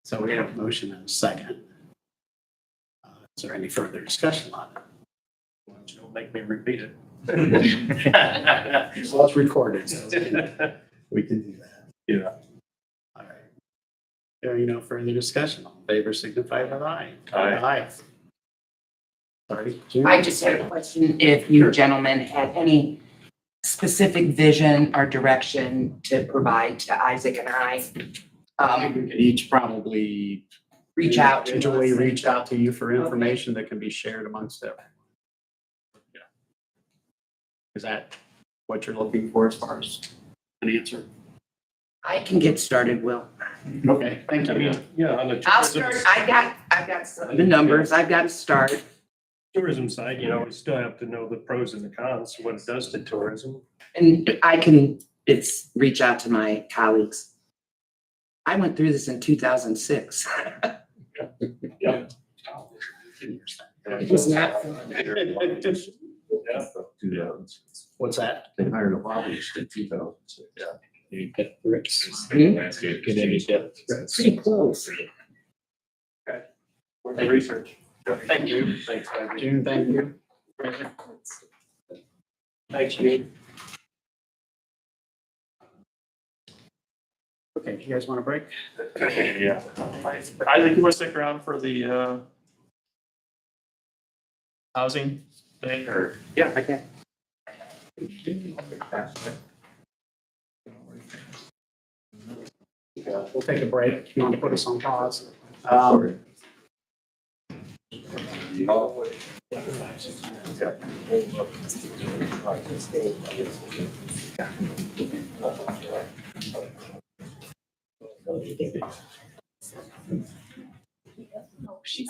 So we have a motion and a second. Is there any further discussion on it? Don't make me repeat it. Well, it's recorded, so we can do that. Yeah. All right. Hearing no further discussion, all in favor signify by aye. Aye. Sorry. June? I just had a question, if you gentlemen had any specific vision or direction to provide to Isaac and I. We could each probably Reach out to individually us. reach out to you for information that can be shared amongst them. Yeah. Is that what you're looking for as far as an answer? I can get started, Will. Okay, thank I mean, you. yeah, on the I'll start, I've got some of the numbers, I've got to start. tourism side, we still have to know the pros and the cons, what it does to tourism. And I can, reach out to my colleagues. I went through this in 2006. Yeah. It was not fun. Yeah. What's that? They hired a lobbyist in 2006. Pretty close. The research. Thank you. Thanks, Abby. June, thank you. Thanks, Gene. Okay, do you guys want a break? Yeah. I think you want to stick around for the housing thing or? Yeah, I can. We'll take a break. If you want to put us on pause. She's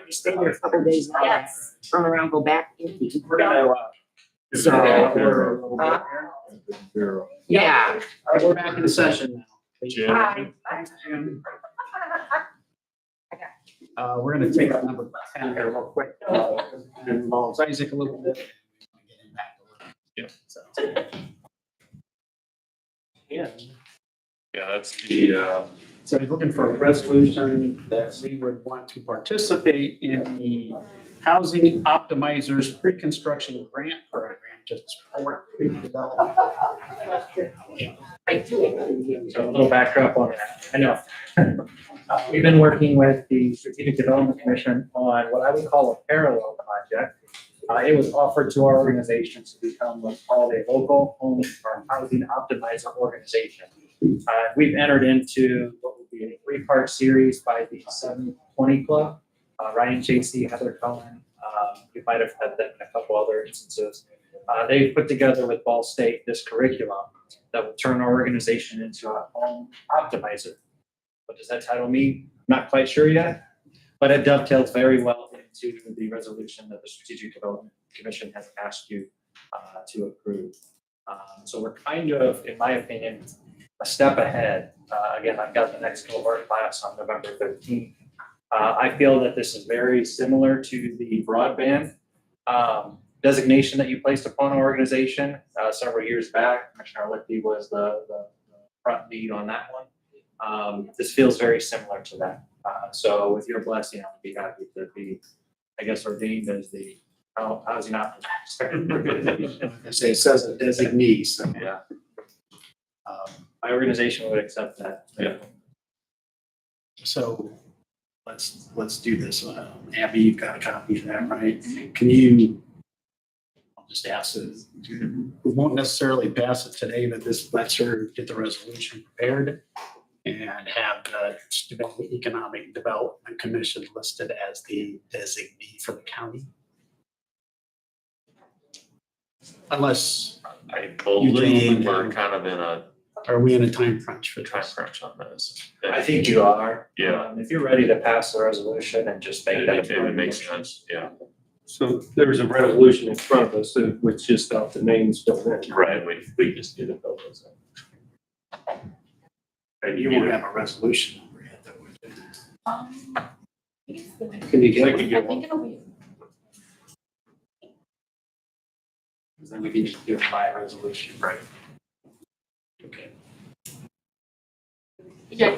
We stay there a couple days, now, Yes. turn around, go back. empty. We're gonna, So, yeah. All right, we're back in session now. Hi. We're gonna take up number 10 here real quick. It involves Isaac a little bit. Yeah. So, yeah. Yeah, that's the, So he's looking for a resolution that we would want to participate in the Housing Optimizers Pre-Construction Grant Program to support pre-development. So a little backdrop on that. I know. We've been working with the Strategic Development Commission on what I would call a parallel project. It was offered to our organization to become what's called a local home or housing optimizer organization. We've entered into what would be a three-part series by the 720 Club. Ryan Chasey, Heather Cohen, you might have had that in a couple other instances. They've put together with Ball State this curriculum that will turn our organization into a home optimizer. What does that title mean? Not quite sure yet, but it dovetails very well into the resolution that the Strategic Development Commission has asked you to approve. So we're kind of, in my opinion, a step ahead. Again, I've got the next cohort class on November 13th. I feel that this is very similar to the broadband designation that you placed upon our organization several years back. Commissioner Lichty was the front lead on that one. This feels very similar to that. So with your blessing, I'll be happy to be, I guess, ordained as the housing optimizer. It says a designee, so. Yeah. My organization would accept that. Yeah. So let's do this. Abby, you've got a copy of that, right? Can you, I'll just ask it. We won't necessarily pass it today, but this lets her get the resolution prepared and have the Steuben Economic Development Commission listed as the designee for the county. Unless, I believe we're kind of in a are we in a time crunch for time this? crunch on this. I think you are. Yeah. If you're ready to pass the resolution and just make that. It would make sense, yeah. So there's a resolution in front of us, which just got the names filled in. Right, we just did it, those. And you won't have a resolution number yet, though, would you? Can you I get could get one. Then we can just do it by resolution. Right. Okay. Yeah,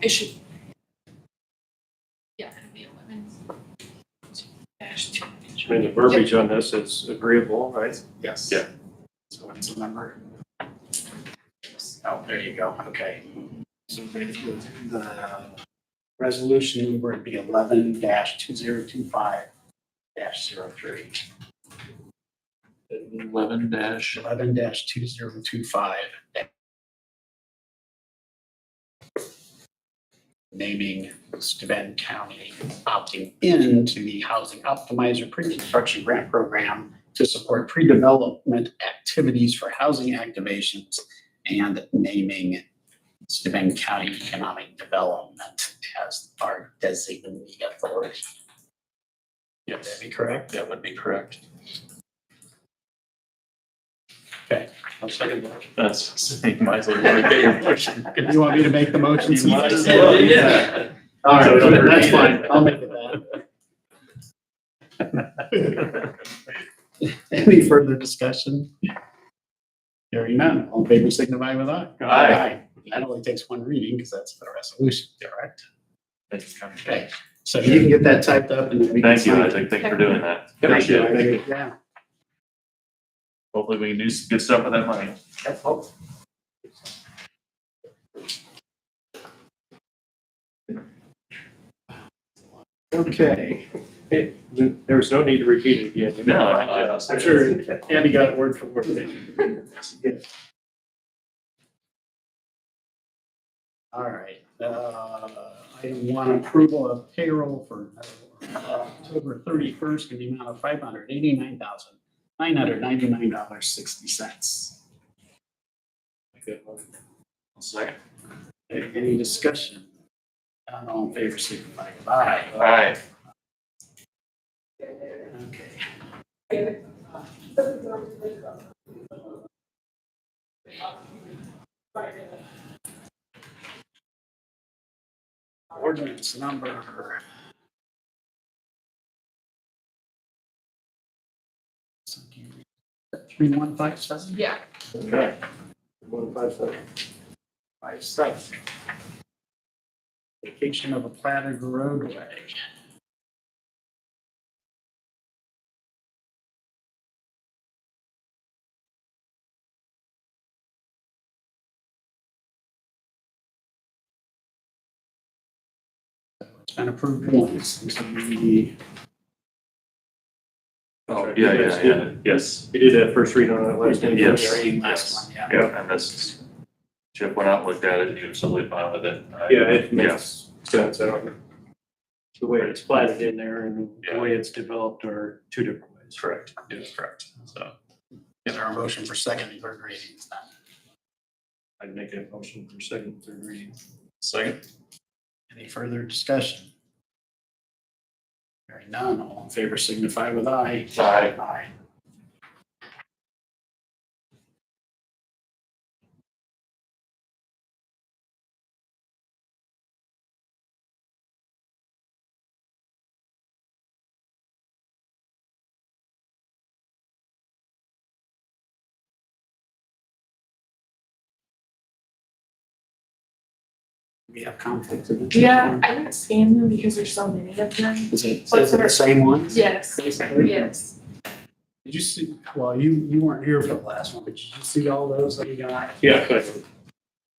it should. Yeah, it'll be 11-2. I mean, the verbiage on this is agreeable, right? Yes. Yeah. So what's the number? Oh, there you go. Okay. So the resolution number would be 11-2025-03. 11-2025. Naming Steuben County opting into the Housing Optimizer Pre-Construction Grant Program to support pre-development activities for housing activations and naming Steuben County Economic Development as our designee authority. Would that be correct? That would be correct. Okay. I'll second that. That's, you might as well get your motion. You want me to make the motion? You might as well, yeah. All right, that's fine. I'll make it that. Any further discussion? Hearing none, all in favor signify with aye. Aye. That only takes one reading because that's the resolution, correct? That's kind of Okay, so you can get that typed up and we can Thank you, sign it. Isaac, thank you for doing that. Appreciate Appreciate it. it. Yeah. Hopefully we can do some good stuff with that money. Okay. There's no need to repeat it again. No, I'm sure Andy got it word for word. All right, item one, approval of payroll for October 31st in the amount of $589,999.60. Second. Any discussion? All in favor, signify with aye. Aye. Ordinance number. Three one five seven? Yeah. Okay. 157. 57. Vacation of a platted roadway. It's been approved once. This will be Oh, yeah. Yes, you did that first read on that last time. Yes. last one, yeah. Yeah, and this, Chip went out and looked at it, and he was totally fine with it. Yeah, it Yes. makes sense. I don't, the way it's platted in there and the way it's developed are two different ways. Correct, yes, correct, so. Is there a motion for second and third readings then? I'd make a motion for second, third reading. Second? Any further discussion? Hearing none, all in favor signify with aye. Aye. Aye. We have conflicts of interest. Yeah, I didn't scan them because there's so many of them. Is it the same ones? Yes, Basically? yes. Did you see, well, you weren't here for the last one, but did you see all those that we got? Yeah, but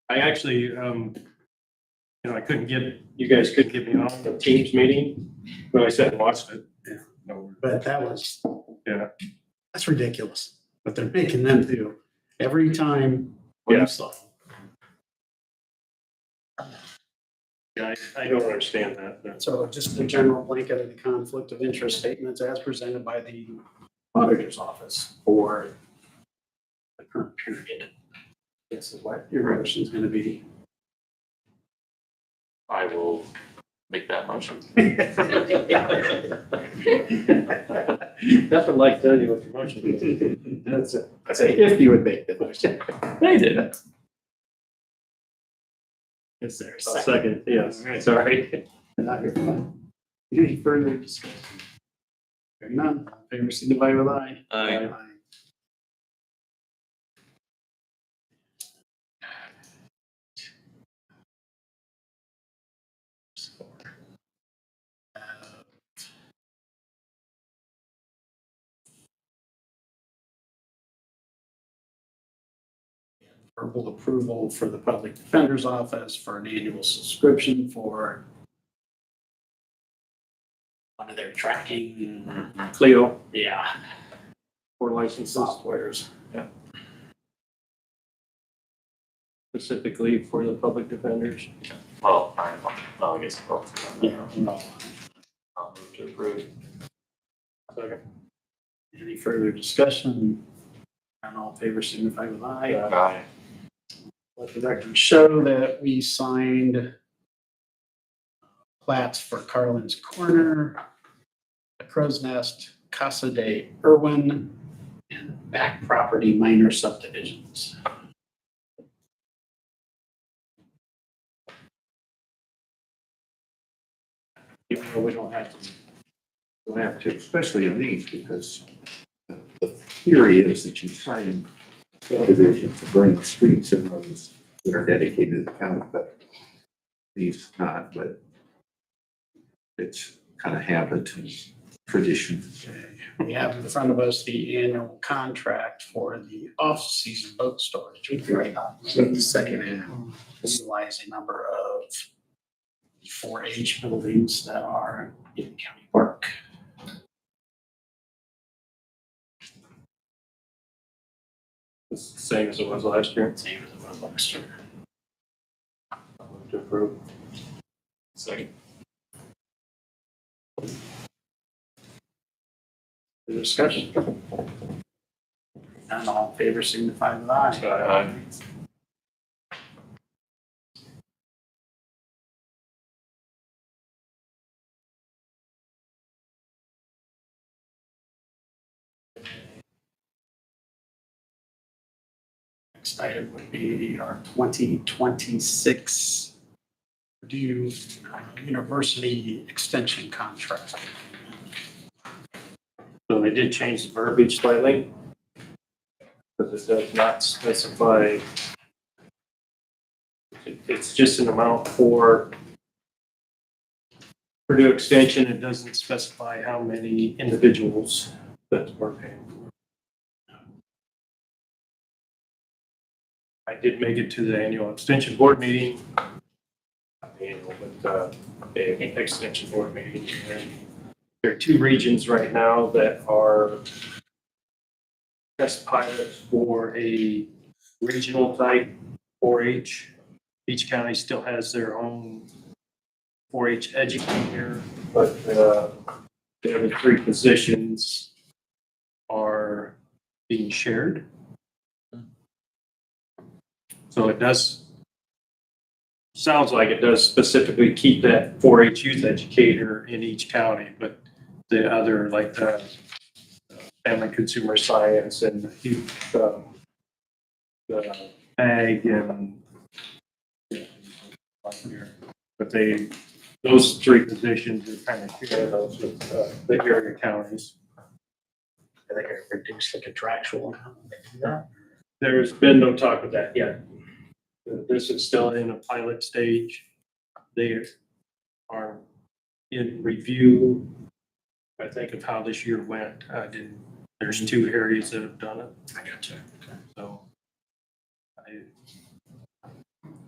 I actually, I couldn't get, you guys couldn't get me on the Teams meeting, but I sat and watched it. Yeah. No, But that was. Yeah. That's ridiculous, but they're making them do every time. Yeah. you saw. yeah, I don't understand that. That's So just the general blanket of the conflict of interest statements as presented by the auditor's office for the current period. This is what your motion is gonna be. I will make that motion. Nothing like telling you what your motion is. That's it. I say if you would make the motion. I did it. Is there a I'll second? second, yes, sorry. Not your fun. Any further discussion? Hearing none, all in favor signify with aye. Aye. Verbal approval for the public defender's office for an annual subscription for one of their tracking, Cleo, yeah, for licenses softwares. specifically for the public defenders. Well, I guess both. Yeah, no. I'll move to approve. Second. Any further discussion? And all in favor signify with aye. Aye. Let the record show that we signed plats for Carlin's Corner, the Crow's Nest, Casa de Irwin, and back property minor subdivisions. Even though we don't have to. We'll have to, especially in these, because the theory is that you sign subdivision to bring streets and roads that are dedicated to the county, but these not, but it's kind of habit and tradition. We have in front of us the annual contract for the off-season boat storage. We can write on the second and utilize a number of 4-H buildings that are in county park. It's the same as it was last year. Same as it was last year. I'll move to approve. Second. The discussion. And all in favor signify with aye. Aye. Next item would be our 2026 Purdue University Extension Contract. So they did change the verbiage slightly. But it does not specify. It's just an amount for Purdue Extension. It doesn't specify how many individuals that we're paying for. I did make it to the annual extension board meeting. Not the annual, but the extension board meeting. And there are 2 regions right now that are test pilots for a regional type 4-H. Each county still has their own 4-H educator, but the other 3 positions are being shared. So it sounds like it does specifically keep that 4-H youth educator in each county, but the other, like the family consumer science and the youth, the ag and but those 3 positions are kind of share those with the area counties. Are they going to reduce the contractual amount when they do that? There's been no talk of that yet. This is still in a pilot stage. They are in review, I think, of how this year went. There's 2 areas that have done it. I got you. Okay. So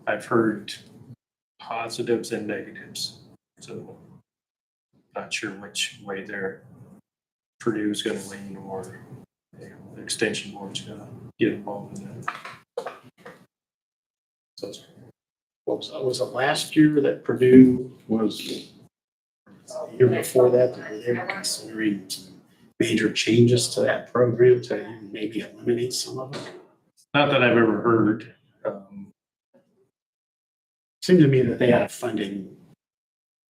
I've heard positives and negatives. So not sure which way Purdue's going to lean or the extension board's going to get involved in that. So was it last year that Purdue was, the year before that they were considering some major changes to that program to maybe eliminate some of it? Not that I've ever heard. Seemed to me that they had a funding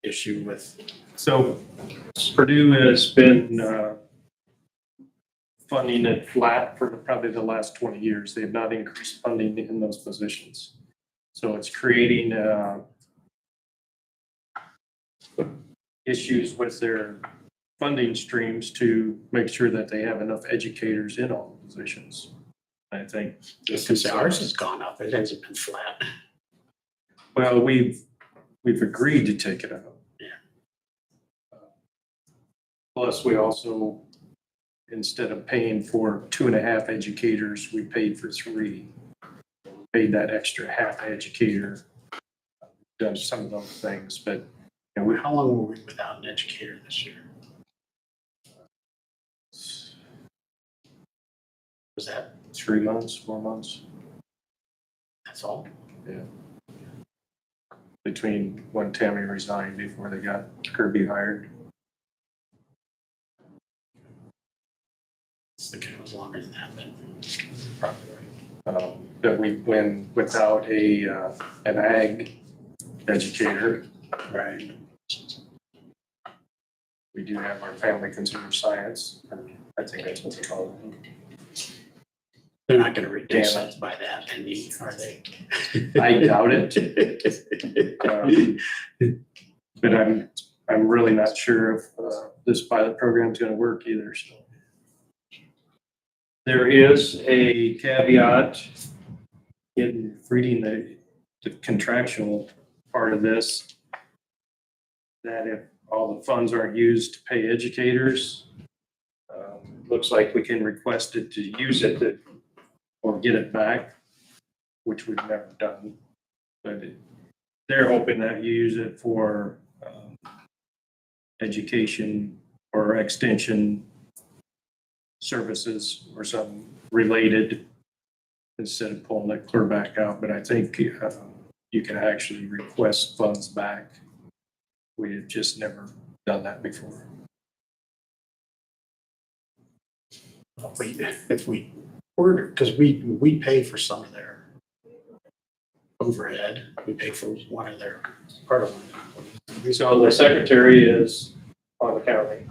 issue with. So Purdue has been funding it flat for probably the last 20 years. They have not increased funding in those positions. So it's creating issues with their funding streams to make sure that they have enough educators in all the positions. I think Because ours has gone up, it hasn't been flat. well, we've agreed to take it out. Yeah. Plus, we also, instead of paying for 2.5 educators, we paid for 3. Paid that extra half educator, done some of those things, but How long were we without an educator this year? Was that, 3 months, 4 months that's all? between when Tammy resigned before they got Kirby hired. I think it was longer than that, but probably right. That we went without an ag educator. Right. We do have our family consumer science. I think that's what they call it. They're not gonna reduce us by that, are they? I doubt it. But I'm really not sure if this pilot program is going to work either. So there is a caveat in reading the contractual part of this that if all the funds aren't used to pay educators, looks like we can request it to use it or get it back, which we've never done. But they're hoping that you use it for education or extension services or something related instead of pulling that clear back out. But I think you can actually request funds back. We have just never done that before. If we order, because we pay for some of their overhead, we pay for one of their, part of one. So the secretary is on the county.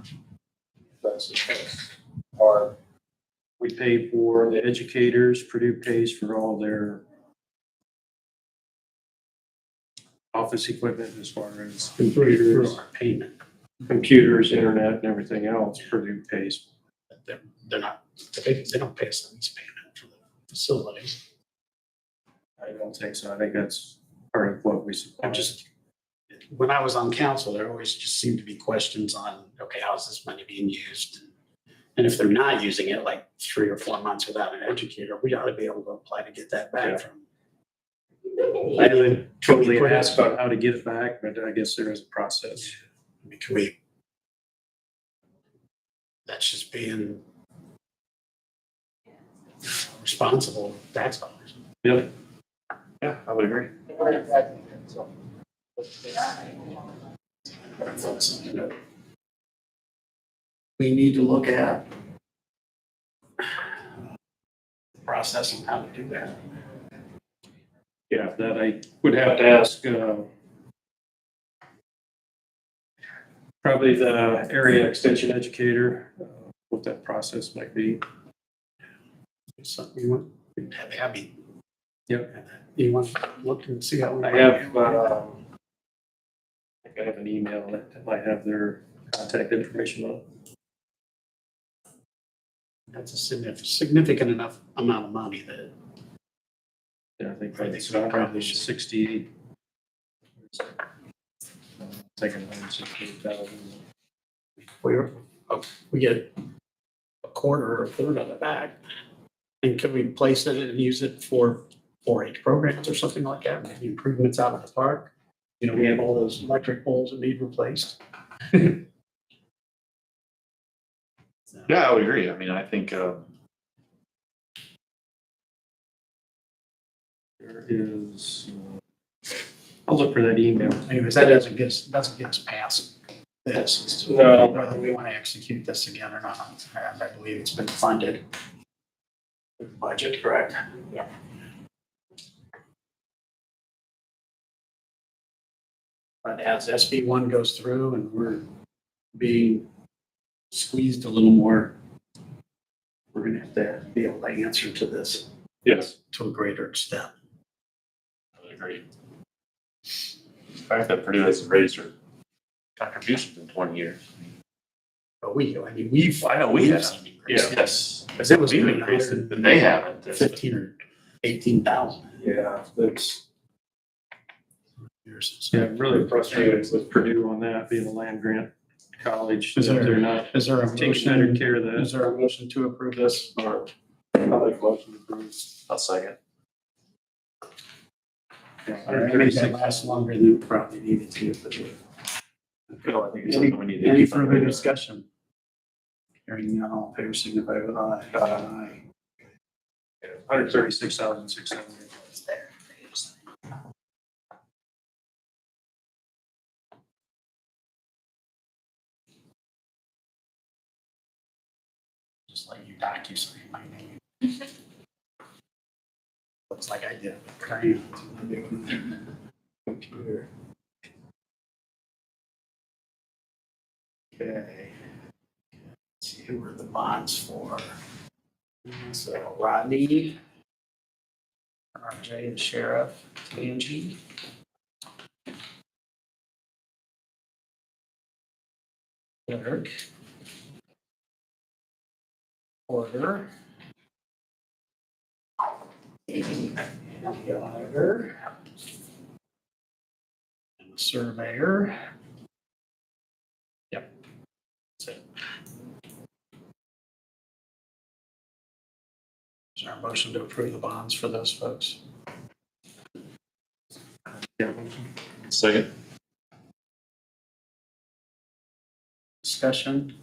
That's our We pay for the educators, Purdue pays for all their office equipment as far as computers, Our payment. internet and everything else, Purdue pays. They're not, they don't pay us on this payment for the facilities. I don't think so. I think that's part of what we supply. I'm just, when I was on council, there always just seemed to be questions on, okay, how's this money being used? And if they're not using it like 3 or 4 months without an educator, we ought to be able to apply to get that back from. I haven't totally asked about how to get it back, but I guess there is a process. I mean, can we? That's just being responsible tax dollars. Yep. Yeah, I would agree. We need to look at the process and how to do that. Yeah, that I would have to ask, probably the area extension educator, what that process might be. Something you want, have Abby. Yep. You want to look and see how. I have, I think I have an email that might have their contact information on it. That's a significant enough amount of money that. Yeah, I think I think it's so. probably 68. Taking 168,000. We get a quarter or a third of it back. And could we place it and use it for 4-H programs or something like that? Maybe improvements out of the park? You know, we have all those electric poles that need replaced. Yeah, I would agree. I mean, I think, There is, I'll look for that email. Anyways, that doesn't get us past this. No. Whether we want to execute this again or not. I believe it's been funded. With the budget, correct? Yeah. But as SB1 goes through and we're being squeezed a little more, we're gonna have to be able to answer to this Yes. to a greater extent. I would agree. The fact that Purdue hasn't raised their contributions in 20 years. But we've I know we have. seen increase. Yes. Because it was We've between increased it, but they haven't. 15 or 18,000 Yeah, that's, years. yeah, I'm really frustrated with Purdue on that, being a land grant college. Is there- They're not Is there a taking better motion? care of that. Is there a motion to approve this or? I'll make a motion to approve. I'll second. I think that lasts longer than it probably needed to. No, I think it's something we need to Any keep. further discussion? Hearing none, all in favor signify with aye. Aye. 136,600. Just like you docu-sign my name. Looks like I did it with crayons. Computer. Okay. Let's see who are the bonds for. So Rodney, RJ, the sheriff, Angie. Clerk. Porter. And the auditor. And the surveyor. Yep. That's it. Is there a motion to approve the bonds for those folks? Second. Discussion?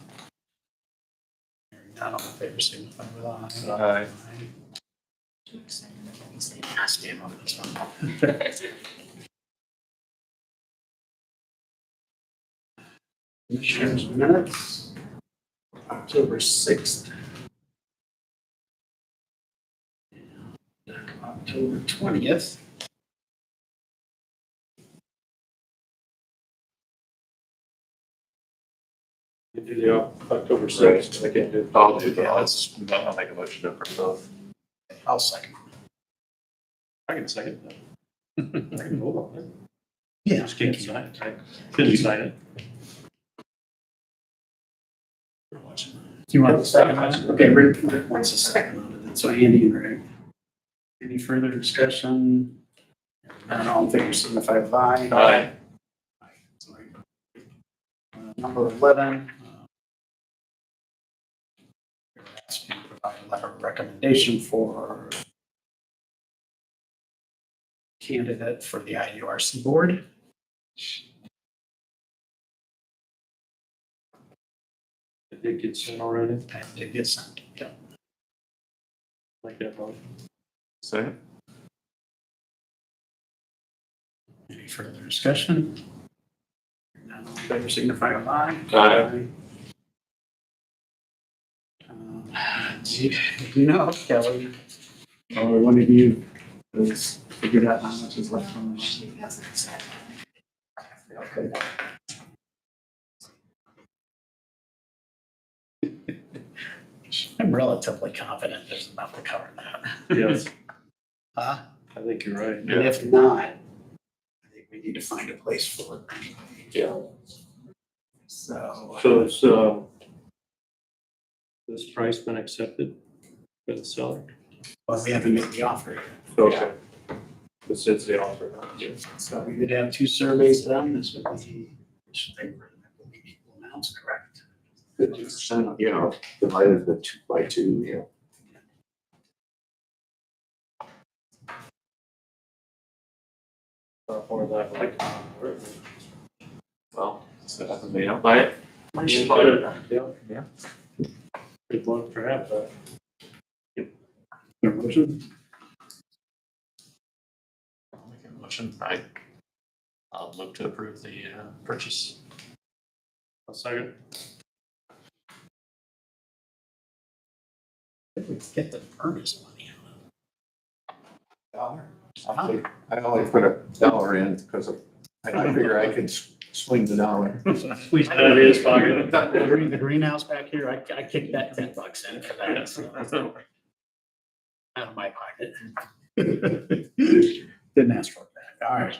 Hearing none, all in favor, signify with aye. Aye. I stand on this one. Commissioners' minutes, October 6th. October 20th. You do the October sixth, I can do. I'll do that. I'll make a motion to approve both. I'll second. I can second that. I can vote on it. Yeah. Just can't sign it, right? Couldn't sign it. Do you want to second on it? Okay, Rick wants a second on it. So Andy and Rick. Any further discussion? And all in favor, signify with aye. Aye. Sorry. Number 11. Ask you to provide a letter of recommendation for candidate for the IURC board. It did get sent already, And it gets sent. Yeah. like that vote. Second. Any further discussion? None, all in favor, signify with aye. Aye. You know, Kelly, or one of you has figured out how much is left on the. Okay. I'm relatively confident there's enough to cover that. Yes, Huh? I think you're right. And if not, I think we need to find a place for it. Yeah. So. So it's, this price been accepted by the seller? Well, we haven't made the offer. Okay. This is the offer. Yeah. So we did have 2 surveys done. This would be, equal amounts, correct? 50%, yeah, divided the 2 by 2, yeah. Or that, like. Well, so if they don't buy it. Yeah. Good luck for half that. Your motion? I'll make a motion. I'll move to approve the purchase. A second. If we get the earnest money out $1. I only put $1 in because I figure I can swing the dollar. Squeeze that out of his pocket. The greenhouse back here, I kicked that $10 in for that. So out of my pocket. Didn't ask for it back. All right.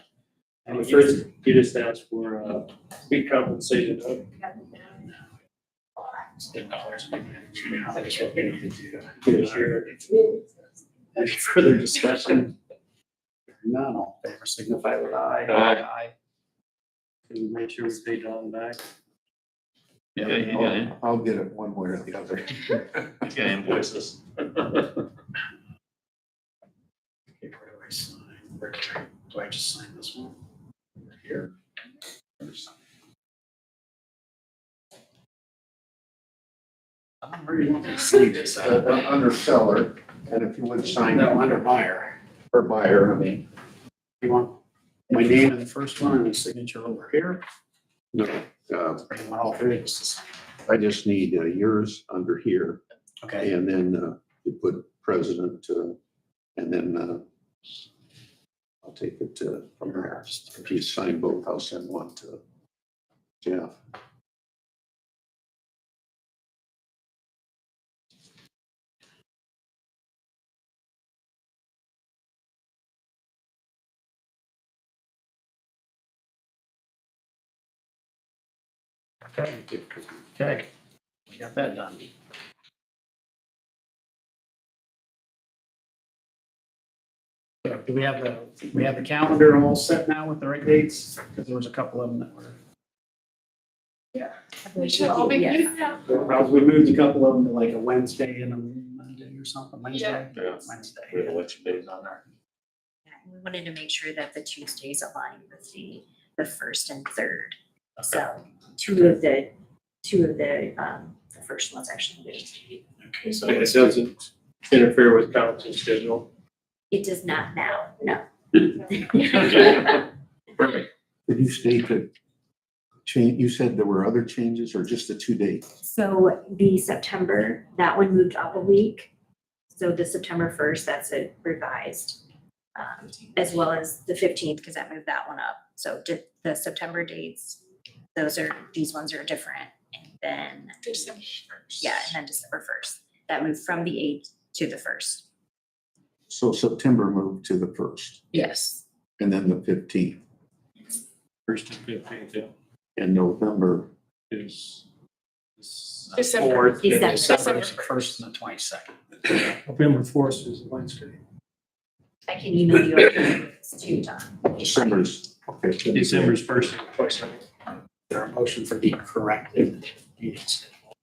And first, you just asked for, be compensated, huh? That's what we need to do. Good, sure. Any further discussion? None, all in favor, signify with aye. Aye. Can we make sure we pay Don back? Yeah, you got it. I'll get it one way or the other. You got invoices. Okay, where do I sign? Do I just sign this one? Here. Where do you want me to see this? Under seller, and if you would sign. No, under buyer. Or buyer, I mean. You want my name in the first one and the signature over here? No, Or you want all 3 of us to sign? I just need yours under here, Okay, and then you put president, and then I'll take it from there. If you sign both, I'll send one to Jeff. okay, we got that done. So do we have the calendar all set now with the right dates? Because there was a couple of them that were. We should all be good now. We moved a couple of them to like a Wednesday and a Monday or something, Wednesday? Yeah. Wednesday. We have election days on there. We wanted to make sure that the Tuesdays aligned with the first and third. So two of the first ones actually moved. Okay, so It doesn't interfere with council schedule. It does not now, no. Perfect. Did you state that you said there were other changes or just the 2 dates? So the September, that one moved up a week. So the September 1st, that's a revised, as well as the 15th, because that moved that one up. So the September dates, these ones are different. And then, December 1st. yeah, and then December 1st. That moved from the 8th to the 1st. So September moved to the 1st Yes. and then the 15th. First and 15th, yeah. And November, Is December. December. First and the 22nd. November 4th is Wednesday. I can email you it's too, John. December's, okay. December's 1st and 22nd. There a motion for the corrected meeting schedule.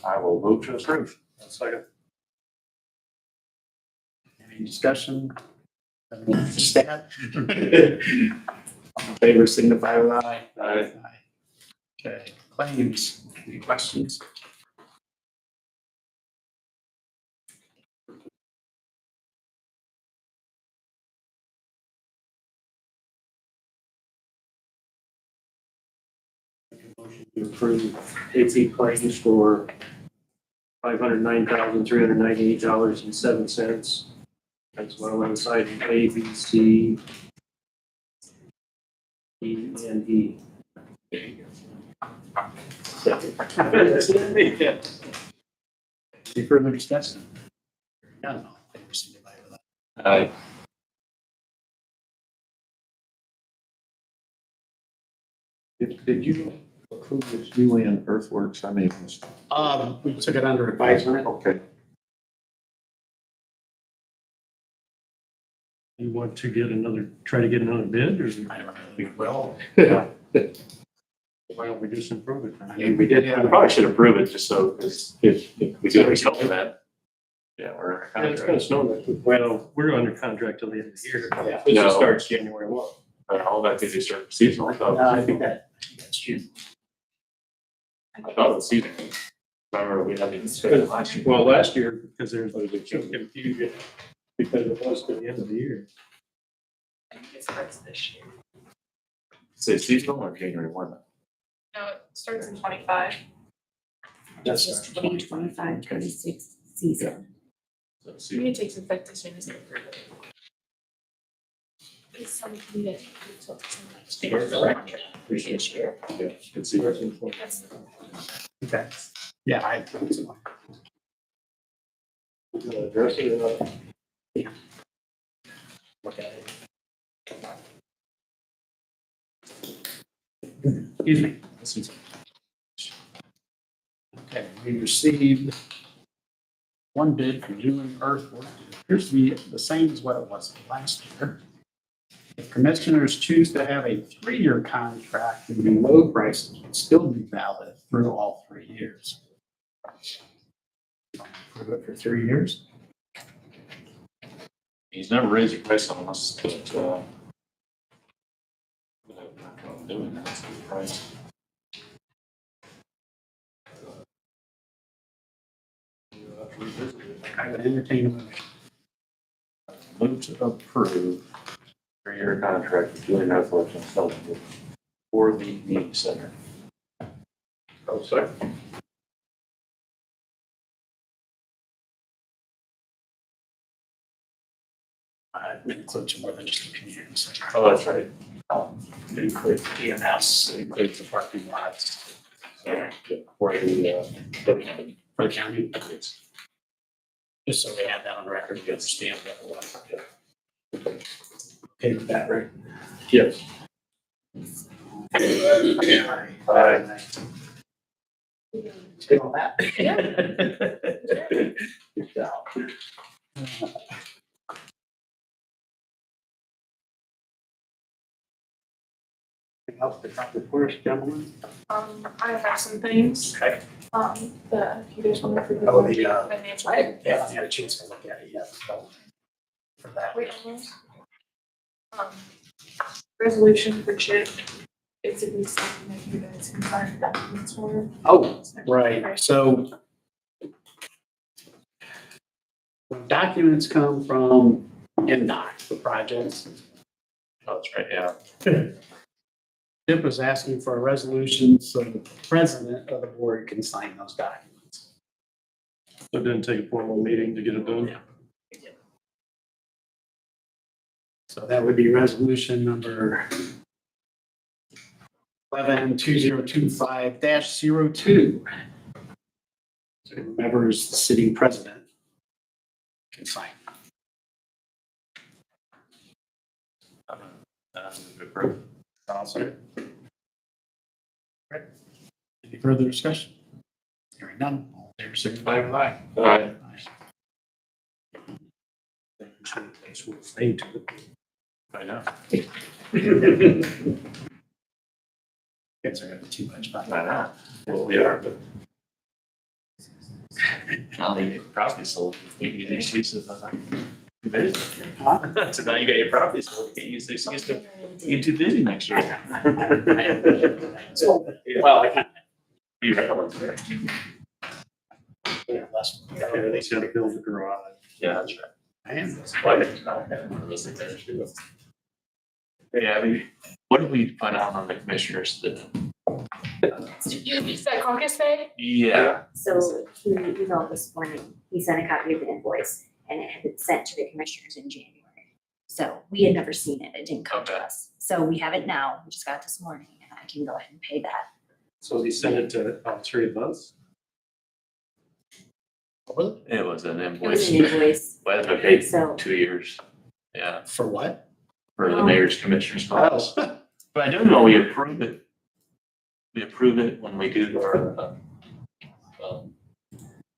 I will vote to approve. Second. Any discussion? Stat? All in favor, signify with aye. Aye. Okay, claims, any questions? Motion to approve AP claims for $509,398.07, as well as item A, B, C, E, and E. Any further discussion? None, all in favor, signify with aye. Aye. Did you approve this Julian Earthworks? I mean, We took it under advisement. okay. You want to try to get another bid, or I don't know, we will. why don't we just improve it? I mean, We did, I probably should approve it just so, because if we do a result of that. Yeah, we're Yeah, under it's gonna contract. snow next week. Well, we're under contract till the end of the year. Yeah. This No. starts January 1. All that because they start seasonal, I thought. I think that's true. I thought it was seasonal. Remember, we had the discussion last year. Well, last year, because there's some confusion, because it was to the end of the year. I think it starts this year. Say seasonal or January 1? No, it starts in 25. That's 2025, 26 season. So I see, mean, it takes effect as soon as they approve it. It's some community until next year. Previous year. yeah, it's seasonal. That's Okay. Yeah, I think so. Address it or not? Look at it. Excuse me. Okay, we received one bid from Julian Earthworks. It appears to be the same as what it was last year. If commissioners choose to have a 3-year contract, the low prices would still be valid through all 3 years. Approve it for 3 years? He's never raised the price on us, but, doing that, so the price. I would entertain a motion. Move to approve 3-year contract with Julian Earthworks and Steuben for the meeting center. Oh, sorry. It includes more than just the community center. Oh, that's right. It includes EMS, it includes the parking lots. For the, For the county. Just so we have that on record, we understand that. Okay with that, right? Yes. Aye. Good on that. Good job. Anything else to come before us, gentlemen? I have some things. Okay. That if you guys want to approve. Oh, the, Financial. I haven't had a chance to look at it yet, so. For that. Wait, almost. Resolution for CHIP. Basically something that you guys can sign documents for. Oh, right, so. When documents come from NDOT for projects, oh, that's right, yeah. Chip was asking for a resolution so the president of the board can sign those documents. So it didn't take a formal meeting to get it done? Yeah. So that would be resolution number 11-2025-02. So whoever's the sitting president can sign. I'll second. Right. Any further discussion? Hearing none, all in favor, signify with aye. Aye. Stay to it. I know. Guys are having too much fun. I know. Well, we are, but. Now that you get property sold, you can use the excuse of, so now you got your property sold, you can use the excuse to get too busy next year. Well, I can't. You recommend. Yeah, they said to build a garage. Yeah, that's right. I am. Why didn't I have one of those things there too? Yeah, I mean, what did we find out on the commissioners that? You said caucus day? Yeah, So he emailed this morning, he sent a copy of the invoice and it had been sent to the commissioners in January. So we had never seen it, it didn't come to Okay. us. So we have it now, we just got it this morning and I can go ahead and pay that. So they sent it to all three of us? it was an It invoice. was an invoice, Well, it's been paid so 2 years. Yeah, For what? for the Oh. mayor's commissioner's office. But I do know we approve it. We approve it when we do our,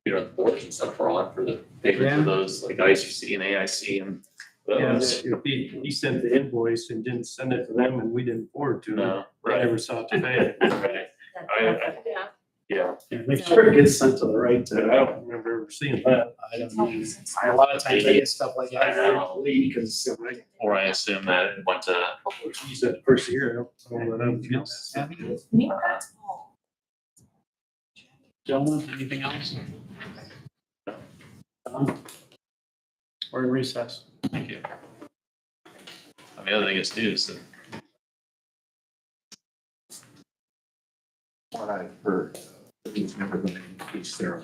the boards and stuff we're on for the payment Yeah. for those, like ICC and AIC and Yeah, those. he sent the invoice and didn't send it to them and we didn't forward to them. No, They right, never saw it to pay. right, I- Yeah. yeah. Yeah, make sure it gets sent to the right. But I don't remember ever seeing that. I don't know. A lot of times I get stuff like that. I know. Because. Or I assume that it went to, He said first year, I don't know that I'm getting that. Me, that's all. Gentlemen, anything else? We're in recess. thank you. And the other thing is too, is that What I've heard, he's never going to increase their